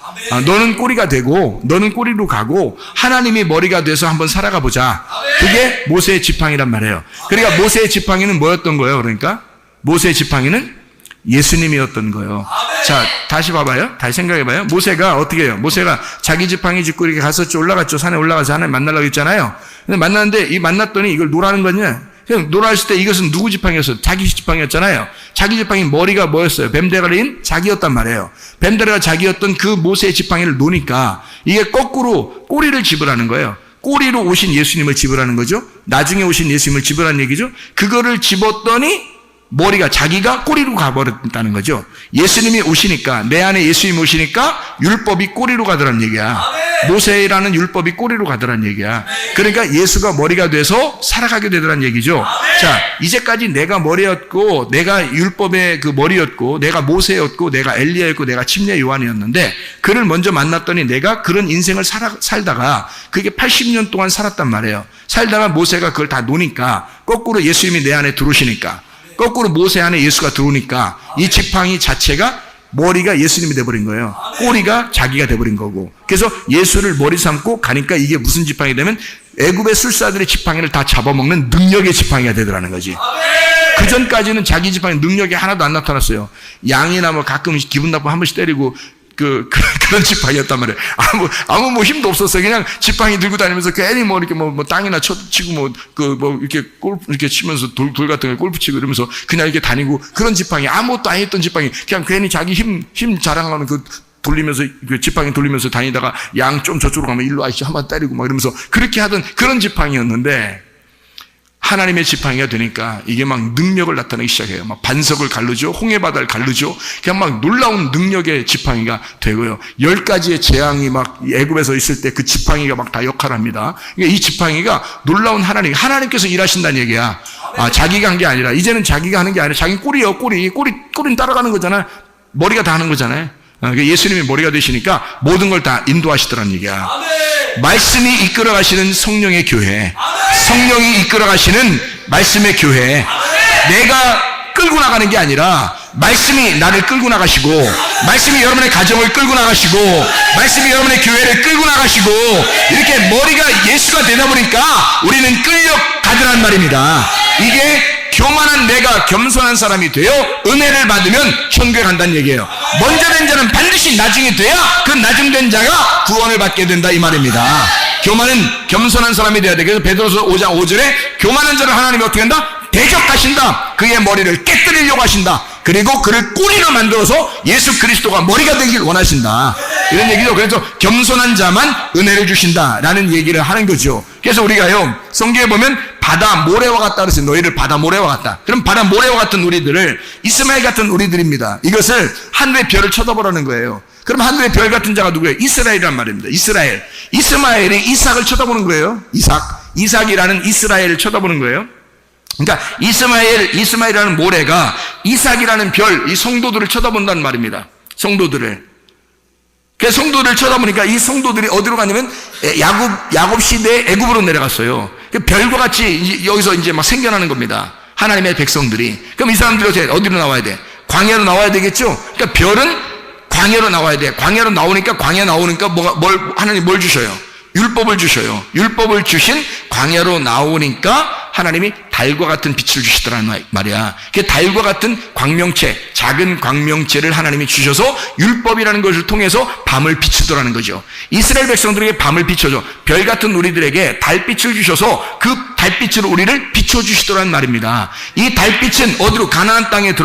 [SPEAKER 2] 너는 꼬리가 되고 너는 꼬리로 가고 하나님이 머리가 돼서 한번 살아가 보자. 그게 모세의 지팡이란 말이에요. 그러니까 모세의 지팡이는 뭐였던 거예요? 그러니까 모세의 지팡이는 예수님이었던 거예요. 자, 다시 봐봐요. 다시 생각해봐요. 모세가 어떻게 해요? 모세가 자기 지팡이 짚고 이렇게 갔었죠. 올라갔죠. 산에 올라가서 하나님 만나려고 했잖아요. 근데 만났는데 만났더니 이걸 노라는 거냐? 그냥 노라 했을 때 이것은 누구 지팡이였어요? 자기 지팡이였잖아요. 자기 지팡이 머리가 뭐였어요? 뱀대가리인 자기였단 말이에요. 뱀대가리가 자기였던 그 모세의 지팡이를 놓으니까 이게 거꾸로 꼬리를 집으라는 거예요. 꼬리로 오신 예수님을 집으라는 거죠. 나중에 오신 예수님을 집으라는 얘기죠. 그거를 집었더니 머리가 자기가 꼬리로 가버렸다는 거죠. 예수님이 오시니까, 내 안에 예수님이 오시니까 율법이 꼬리로 가더라는 얘기야. 모세라는 율법이 꼬리로 가더라는 얘기야. 그러니까 예수가 머리가 돼서 살아가게 되더라는 얘기죠. 자, 이제까지 내가 머리였고, 내가 율법의 그 머리였고, 내가 모세였고, 내가 엘리야였고, 내가 침례 요한이었는데 그를 먼저 만났더니 내가 그런 인생을 살다가 그게 80년 동안 살았단 말이에요. 살다가 모세가 그걸 다 노니까 거꾸로 예수님이 내 안에 들어오시니까, 거꾸로 모세 안에 예수가 들어오니까 이 지팡이 자체가 머리가 예수님이 돼버린 거예요. 꼬리가 자기가 돼버린 거고. 그래서 예수를 머리 삼고 가니까 이게 무슨 지팡이 되면 애굽의 술사들의 지팡이를 다 잡아먹는 능력의 지팡이가 되더라는 거지. 그 전까지는 자기 지팡이 능력이 하나도 안 나타났어요. 양이나 뭐 가끔 기분 나쁘면 한 번씩 때리고 그런 지팡이였단 말이에요. 아무 뭐 힘도 없었어요. 그냥 지팡이 들고 다니면서 괜히 뭐 이렇게 뭐 땅이나 치고 이렇게 골프 이렇게 치면서 돌 같은 거 골프 치고 이러면서 그냥 이렇게 다니고 그런 지팡이, 아무것도 안 했던 지팡이, 그냥 괜히 자기 힘 자랑하는 돌리면서, 그 지팡이 돌리면서 다니다가 양 좀 저쪽으로 가면 일로 아시죠? 한번 때리고 막 이러면서 그렇게 하던 그런 지팡이였는데 하나님의 지팡이가 되니까 이게 막 능력을 나타내기 시작해요. 막 반석을 가르죠. 홍해바다를 가르죠. 그냥 막 놀라운 능력의 지팡이가 되고요. 10가지의 재앙이 막 애굽에서 있을 때 그 지팡이가 막 다 역할을 합니다. 그러니까 이 지팡이가 놀라운 하나님께서 일하신다는 얘기야. 자기가 한 게 아니라, 이제는 자기가 하는 게 아니라 자기 꼬리예요. 꼬리는 따라가는 거잖아요. 머리가 다 하는 거잖아요. 그러니까 예수님이 머리가 되시니까 모든 걸 다 인도하시더라는 얘기야. 말씀이 이끌어가시는 성령의 교회, 성령이 이끌어가시는 말씀의 교회, 내가 끌고 나가는 게 아니라 말씀이 나를 끌고 나가시고, 말씀이 여러분의 가정을 끌고 나가시고, 말씀이 여러분의 교회를 끌고 나가시고, 이렇게 머리가 예수가 되다 보니까 우리는 끌려가더란 말입니다. 이게 교만한 내가 겸손한 사람이 되어 은혜를 받으면 천국에 간다는 얘기예요. 먼저 된 자는 반드시 나중에 돼야 그 나중된 자가 구원을 받게 된다, 이 말입니다. 교만은 겸손한 사람이 돼야 돼. 그래서 베드로서 5장 5절에 교만한 자를 하나님이 어떻게 한다? 대적하신다. 그의 머리를 깨뜨리려고 하신다. 그리고 그를 꼬리로 만들어서 예수 그리스도가 머리가 되길 원하신다. 이런 얘기죠. 그래서 겸손한 자만 은혜를 주신다라는 얘기를 하는 거죠. 그래서 우리가요, 성경에 보면 바다 모래와 같다 그랬어요. 너희를 바다 모래와 같다. 그럼 바다 모래와 같은 우리들을 이스마엘 같은 우리들입니다. 이것을 하늘의 별을 쳐다보라는 거예요. 그럼 하늘의 별 같은 자가 누구예요? 이스라엘이란 말입니다. 이스라엘. 이스마엘이 이삭을 쳐다보는 거예요. 이삭이라는 이스라엘을 쳐다보는 거예요. 그러니까 이스마엘이라는 모래가 이삭이라는 별, 이 성도들을 쳐다본다는 말입니다. 성도들을. 그 성도들을 쳐다보니까 이 성도들이 어디로 갔냐면 야곱 시대에 애굽으로 내려갔어요. 그 별과 같이 여기서 이제 막 생겨나는 겁니다. 하나님의 백성들이. 그럼 이 사람들이 어디로 나와야 돼? 광야로 나와야 되겠죠? 그러니까 별은 광야로 나와야 돼. 광야로 나오니까 하나님 뭘 주셔요? 율법을 주셔요. 율법을 주신 광야로 나오니까 하나님이 달과 같은 빛을 주시더란 말이야. 그 달과 같은 광명체, 작은 광명체를 하나님이 주셔서 율법이라는 것을 통해서 밤을 비추더라는 거죠. 이스라엘 백성들에게 밤을 비춰줘. 별 같은 우리들에게 달빛을 주셔서 그 달빛으로 우리를 비춰주시더란 말입니다. 이 달빛은 어디로? 가나안 땅에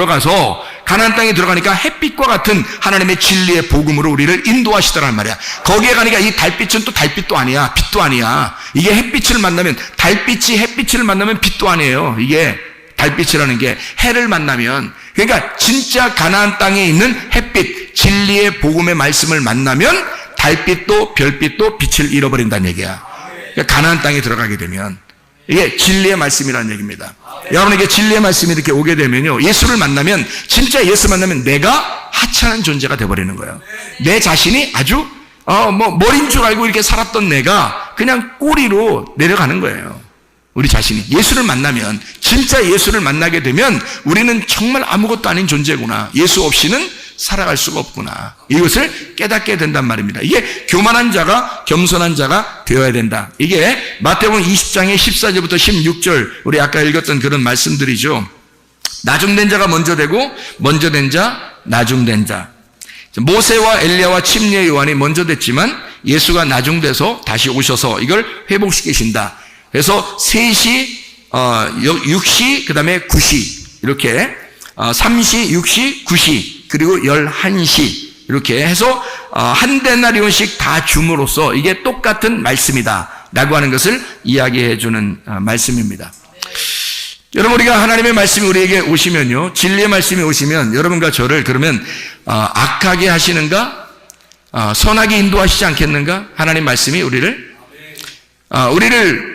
[SPEAKER 2] 들어가니까 햇빛과 같은 하나님의 진리의 복음으로 우리를 인도하시더란 말이야. 거기에 가니까 이 달빛은 또 달빛도 아니야. 빛도 아니야. 이게 햇빛을 만나면, 달빛이 햇빛을 만나면 빛도 아니에요. 이게 달빛이라는 게 해를 만나면, 그러니까 진짜 가나안 땅에 있는 햇빛, 진리의 복음의 말씀을 만나면 달빛도 별빛도 빛을 잃어버린다는 얘기야. 그러니까 가나안 땅에 들어가게 되면 이게 진리의 말씀이라는 얘기입니다. 여러분에게 진리의 말씀이 이렇게 오게 되면요, 예수를 만나면, 진짜 예수 만나면 내가 하찮은 존재가 돼버리는 거예요. 내 자신이 아주 머리인 줄 알고 이렇게 살았던 내가 그냥 꼬리로 내려가는 거예요. 우리 자신이 예수를 만나면, 진짜 예수를 만나게 되면 우리는 정말 아무것도 아닌 존재구나. 예수 없이는 살아갈 수가 없구나. 이것을 깨닫게 된단 말입니다. 이게 교만한 자가 겸손한 자가 되어야 된다. 이게 마태복음 20장의 14절부터 16절, 우리 아까 읽었던 그런 말씀들이죠. 나중된 자가 먼저 되고, 먼저 된 자, 나중된 자. 모세와 엘리야와 침례 요한이 먼저 됐지만 예수가 나중돼서 다시 오셔서 이걸 회복시키신다. 그래서 3시, 6시, 그 다음에 9시, 이렇게 3시, 6시, 9시, 그리고 11시, 이렇게 해서 한 데나리온씩 다 줌으로써 이게 똑같은 말씀이다 라고 하는 것을 이야기해 주는 말씀입니다. 여러분, 우리가 하나님의 말씀이 우리에게 오시면요, 진리의 말씀이 오시면 여러분과 저를 그러면 악하게 하시는가, 선하게 인도하시지 않겠는가? 하나님 말씀이 우리를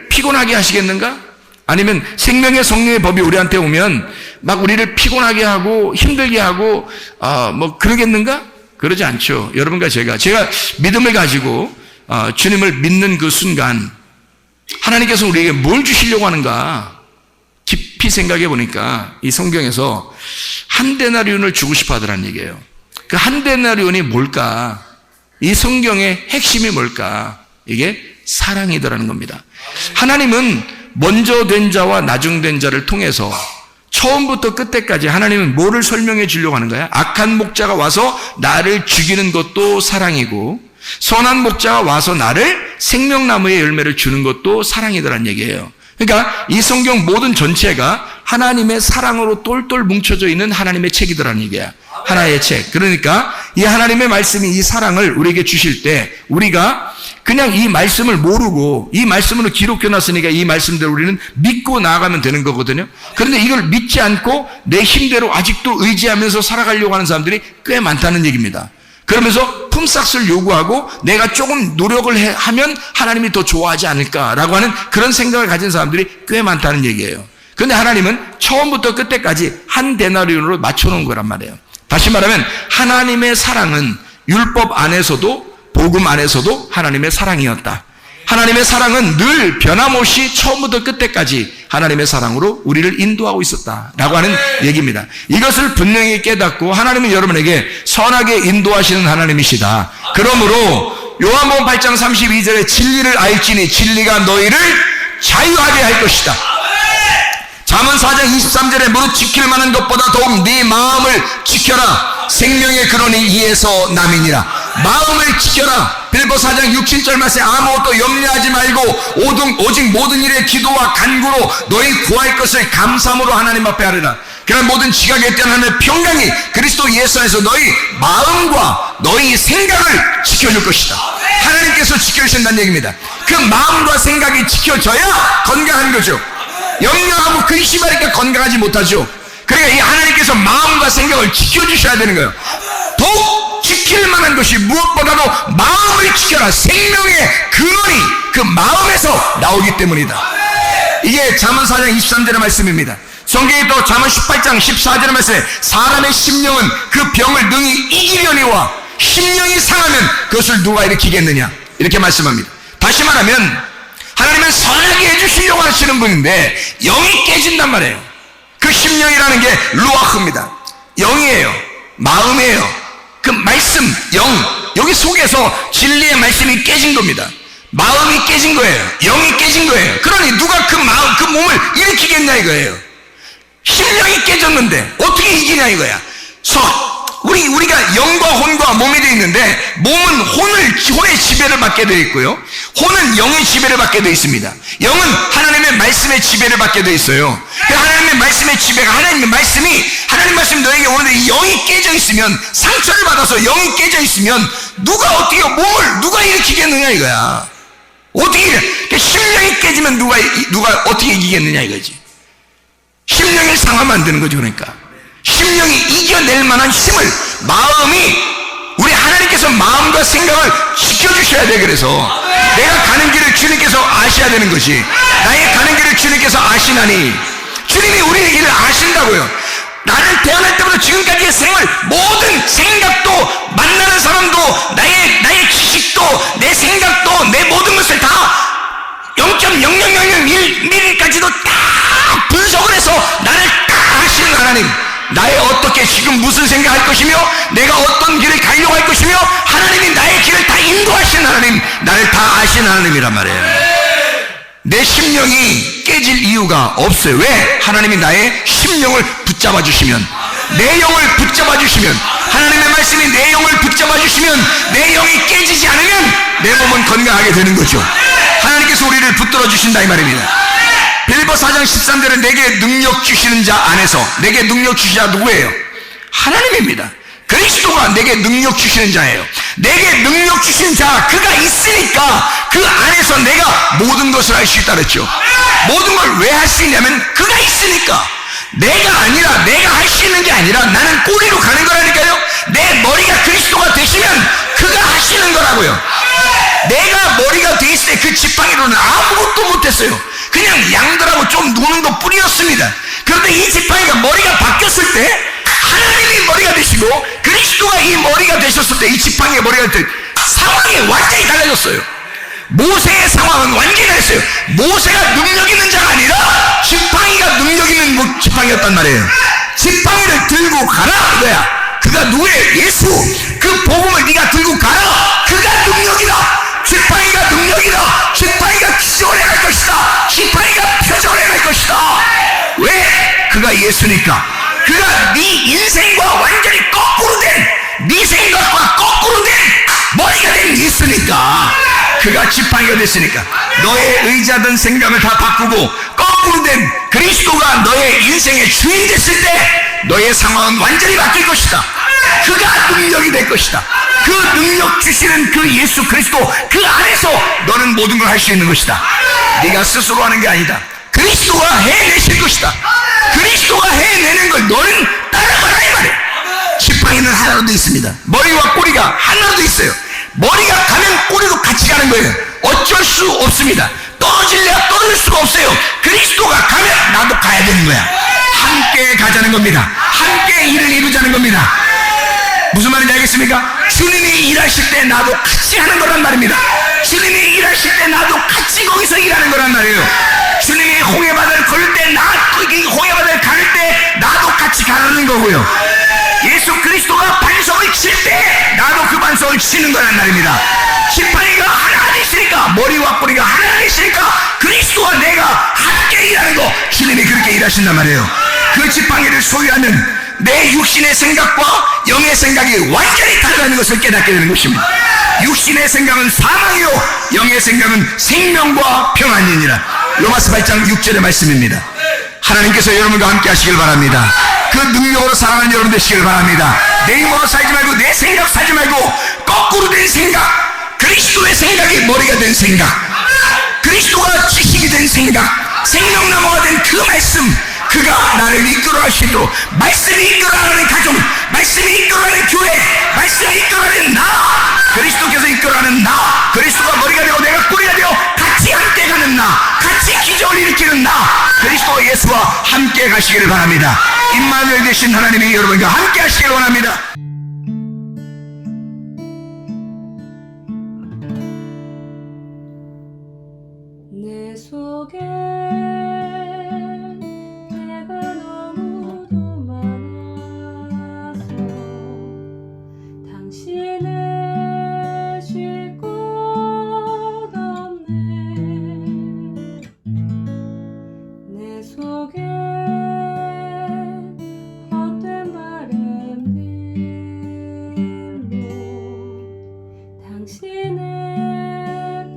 [SPEAKER 2] 피곤하게 하시겠는가? 아니면 생명의 성령의 법이 우리한테 오면 막 우리를 피곤하게 하고 힘들게 하고 그러겠는가? 그러지 않죠. 여러분과 제가 믿음을 가지고 주님을 믿는 그 순간 하나님께서 우리에게 뭘 주시려고 하는가 깊이 생각해 보니까 이 성경에서 한 데나리온을 주고 싶어 하더라는 얘기예요. 그 한 데나리온이 뭘까? 이 성경의 핵심이 뭘까? 이게 사랑이더라는 겁니다. 하나님은 먼저 된 자와 나중된 자를 통해서 처음부터 끝까지 하나님은 뭐를 설명해 주려고 하는 거야? 악한 목자가 와서 나를 죽이는 것도 사랑이고, 선한 목자가 와서 나를 생명나무의 열매를 주는 것도 사랑이더란 얘기예요. 그러니까 이 성경 모든 전체가 하나님의 사랑으로 똘똘 뭉쳐져 있는 하나님의 책이더라는 얘기야. 하나의 책. 그러니까 이 하나님의 말씀이 이 사랑을 우리에게 주실 때 우리가 그냥 이 말씀을 모르고 이 말씀으로 기록해 놨으니까 이 말씀대로 우리는 믿고 나아가면 되는 거거든요. 그런데 이걸 믿지 않고 내 힘대로 아직도 의지하면서 살아가려고 하는 사람들이 꽤 많다는 얘기입니다. 그러면서 품삯을 요구하고 내가 조금 노력을 하면 하나님이 더 좋아하지 않을까라고 하는 그런 생각을 가진 사람들이 꽤 많다는 얘기예요. 그런데 하나님은 처음부터 끝까지 한 데나리온으로 맞춰놓은 거란 말이에요. 다시 말하면 하나님의 사랑은 율법 안에서도 복음 안에서도 하나님의 사랑이었다. 하나님의 사랑은 늘 변함없이 처음부터 끝까지 하나님의 사랑으로 우리를 인도하고 있었다라고 하는 얘기입니다. 이것을 분명히 깨닫고 하나님은 여러분에게 선하게 인도하시는 하나님이시다. 그러므로 요한복음 8장 32절에 진리를 알지니 진리가 너희를 자유하게 할 것이다. 잠언 4장 23절에 무릇 지킬 만한 것보다 더욱 네 마음을 지켜라. 생명의 근원이 이에서 남이니라. 마음을 지켜라. 빌보 4장 6, 7절 말씀에 아무것도 염려하지 말고 오직 모든 일에 기도와 간구로 너희 구할 것을 감사함으로 하나님 앞에 하리라. 그런 모든 지각에 대한 하나님의 평강이 그리스도 예수 안에서 너희 마음과 너희 생각을 지켜줄 것이다. 하나님께서 지켜주신다는 얘기입니다. 그 마음과 생각이 지켜져야 건강한 거죠. 염려하고 근심하니까 건강하지 못하죠. 그러니까 이 하나님께서 마음과 생각을 지켜주셔야 되는 거예요. 더욱 지킬 만한 것이 무엇보다도 마음을 지켜라. 생명의 근원이 그 마음에서 나오기 때문이다. 이게 잠언 4장 23절의 말씀입니다. 성경에 또 잠언 18장 14절의 말씀에 사람의 심령은 그 병을 능히 이기려니와 심령이 상하면 그것을 누가 일으키겠느냐 이렇게 말씀합니다. 다시 말하면 하나님은 선하게 해주시려고 하시는 분인데 영이 깨진단 말이에요. 그 심령이라는 게 루아흐입니다. 영이에요. 마음이에요. 그 말씀, 영, 여기 속에서 진리의 말씀이 깨진 겁니다. 마음이 깨진 거예요. 영이 깨진 거예요. 그러니 누가 그 마음, 그 몸을 일으키겠냐 이거예요. 심령이 깨졌는데 어떻게 이기냐 이거야. 우리가 영과 혼과 몸이 되어 있는데 몸은 혼의 지배를 받게 되어 있고요. 혼은 영의 지배를 받게 되어 있습니다. 영은 하나님의 말씀의 지배를 받게 되어 있어요. 그 하나님의 말씀의 지배가 하나님 말씀이 너에게 오는데 이 영이 깨져 있으면 상처를 받아서 영이 깨져 있으면 누가 어떻게 몸을 누가 일으키겠느냐 이거야. 어떻게 심령이 깨지면 누가 어떻게 이기겠느냐 이거지. 심령을 상하면 안 되는 거죠. 그러니까 심령이 이겨낼 만한 힘을 우리 하나님께서 마음과 생각을 지켜주셔야 돼. 그래서 내가 가는 길을 주님께서 아셔야 되는 것이, 나의 가는 길을 주님께서 아시나니 주님이 우리의 길을 아신다고요. 나는 태어날 때부터 지금까지의 생활 모든 생각도 만나는 사람도 나의 지식도 내 생각도 내 모든 것을 다 0.0001mm까지도 딱 분석을 해서 나를 다 아시는 하나님, 나의 어떻게 지금 무슨 생각할 것이며 내가 어떤 길을 가려고 할 것이며 하나님이 나의 길을 다 인도하시는 하나님, 나를 다 아시는 하나님이란 말이에요. 내 심령이 깨질 이유가 없어요. 왜? 하나님이 나의 심령을 붙잡아 주시면, 내 영을 붙잡아 주시면, 하나님의 말씀이 내 영을 붙잡아 주시면 내 영이 깨지지 않으면 내 몸은 건강하게 되는 거죠. 하나님께서 우리를 붙들어 주신다 이 말입니다. 빌립보 4장 13절에 내게 능력 주시는 자 안에서, 내게 능력 주시는 자 누구예요? 하나님입니다. 그리스도가 내게 능력 주시는 자예요. 내게 능력 주신 자 그가 있으니까 그 안에서 내가 모든 것을 할 수 있다 그랬죠. 모든 걸 왜 할 수 있냐면 그가 있으니까. 내가 할 수 있는 게 아니라 나는 꼬리로 가는 거라니까요. 내 머리가 그리스도가 되시면 그가 하시는 거라고요. 내가 머리가 돼 있을 때 그 지팡이로는 아무것도 못했어요. 그냥 양들하고 좀 노는 것 뿐이었습니다. 그런데 이 지팡이가 머리가 바뀌었을 때 하나님이 머리가 되시고 그리스도가 이 머리가 되셨을 때, 이 지팡이의 머리가 될 때 상황이 완전히 달라졌어요. 모세의 상황은 완전히 달랐어요. 모세가 능력 있는 자가 아니라 지팡이가 능력 있는 지팡이였단 말이에요. 지팡이를 들고 가라 이거야. 그가 누구예요? 예수. 그 복음을 네가 들고 가라. 그가 능력이다. 지팡이가 능력이다. 지팡이가 기적을 해갈 것이다. 지팡이가 표적을 해갈 것이다. 왜? 그가 예수니까. 그가 네 인생과 완전히 거꾸로 된, 네 생각과 거꾸로 된 머리가 된 예수니까. 그가 지팡이가 됐으니까 너의 의자든 생각을 다 바꾸고 거꾸로 된 그리스도가 너의 인생의 주인 됐을 때 너의 상황은 완전히 바뀔 것이다. 그가 능력이 될 것이다. 그 능력 주시는 그 예수 그리스도 그 안에서 너는 모든 걸 할 수 있는 것이다. 네가 스스로 하는 게 아니다. 그리스도가 해내실 것이다. 그리스도가 해내는 걸 너는 따라가라 이 말이에요. 지팡이는 하나로 되어 있습니다. 머리와 꼬리가 하나로 되어 있어요. 머리가 가면 꼬리도 같이 가는 거예요. 어쩔 수 없습니다. 떨어질래야 떨어질 수가 없어요. 그리스도가 가면 나도 가야 되는 거야. 함께 가자는 겁니다. 함께 일을 이루자는 겁니다. 무슨 말인지 알겠습니까? 주님이 일하실 때 나도 같이 하는 거란 말입니다. 주님이 일하실 때 나도 같이 거기서 일하는 거란 말이에요. 주님이 홍해바다를 걸을 때 홍해바다를 가를 때 나도 같이 가는 거고요. 예수 그리스도가 반석을 칠 때 나도 그 반석을 치는 거란 말입니다. 지팡이가 하나 되시니까, 머리와 꼬리가 하나 되시니까 그리스도와 내가 함께 일하는 거, 주님이 그렇게 일하신단 말이에요. 그 지팡이를 소유하는 내 육신의 생각과 영의 생각이 완전히 다르다는 것을 깨닫게 되는 것입니다. 육신의 생각은 사망이요 영의 생각은 생명과 평안이니라. 로마서 8장 6절의 말씀입니다. 하나님께서 여러분과 함께 하시길 바랍니다. 그 능력으로 살아가는 여러분 되시길 바랍니다. 내 힘으로 살지 말고 내 생각 살지 말고 거꾸로 된 생각, 그리스도의 생각이 머리가 된 생각, 그리스도가 지식이 된 생각, 생명나무가 된 그 말씀, 그가 나를 이끌어갈 수 있도록, 말씀이 이끌어가는 가정, 말씀이 이끌어가는 교회, 말씀이 이끌어가는 나, 그리스도께서 이끌어가는 나, 그리스도가 머리가 되고 내가 꼬리가 되어 같이 함께 가는 나, 같이 기적을 일으키는 이제는 나 그리스도 예수와 함께 가시기를 바랍니다. 임마누엘 되신 하나님이 여러분과 함께 하시기를 원합니다.
[SPEAKER 1] 내 속에 내가 너무도 많아서 당신을 쉴 곳 없네. 내 속에 헛된 바램들로 당신을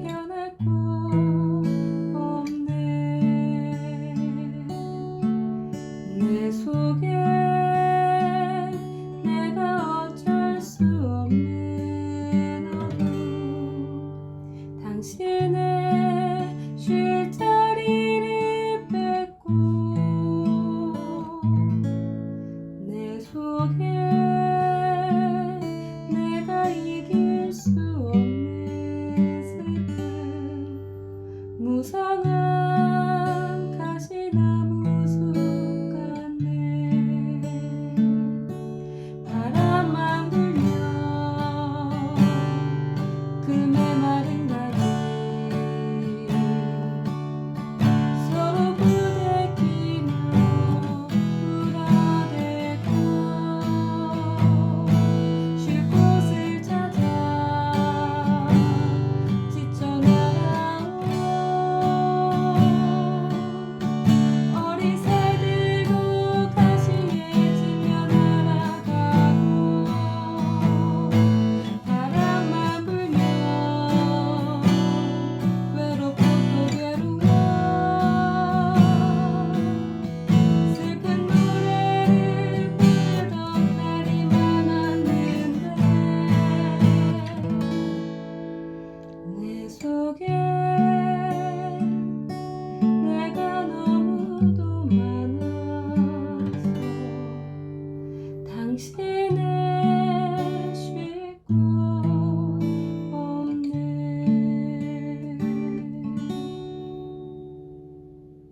[SPEAKER 1] 변할 곳 없네. 내 속에 내가 어쩔 수 없는 어둠 당신의 쉴 자리를 뺏고 내 속에 내가 이길 수 없는 슬픔 무성한 가시나무 숲 같네. 바람만 불면 그 메마른 가지 서로 부대끼며 울어대고 쉴 곳을 찾아 지쳐 나가오. 어리새들고 가시에 지며 날아가고 바람만 불면 외롭고 또 괴로워 슬픈 노래를 부르던 날이 많았는데 내 속에 내가 너무도 많아서 당신을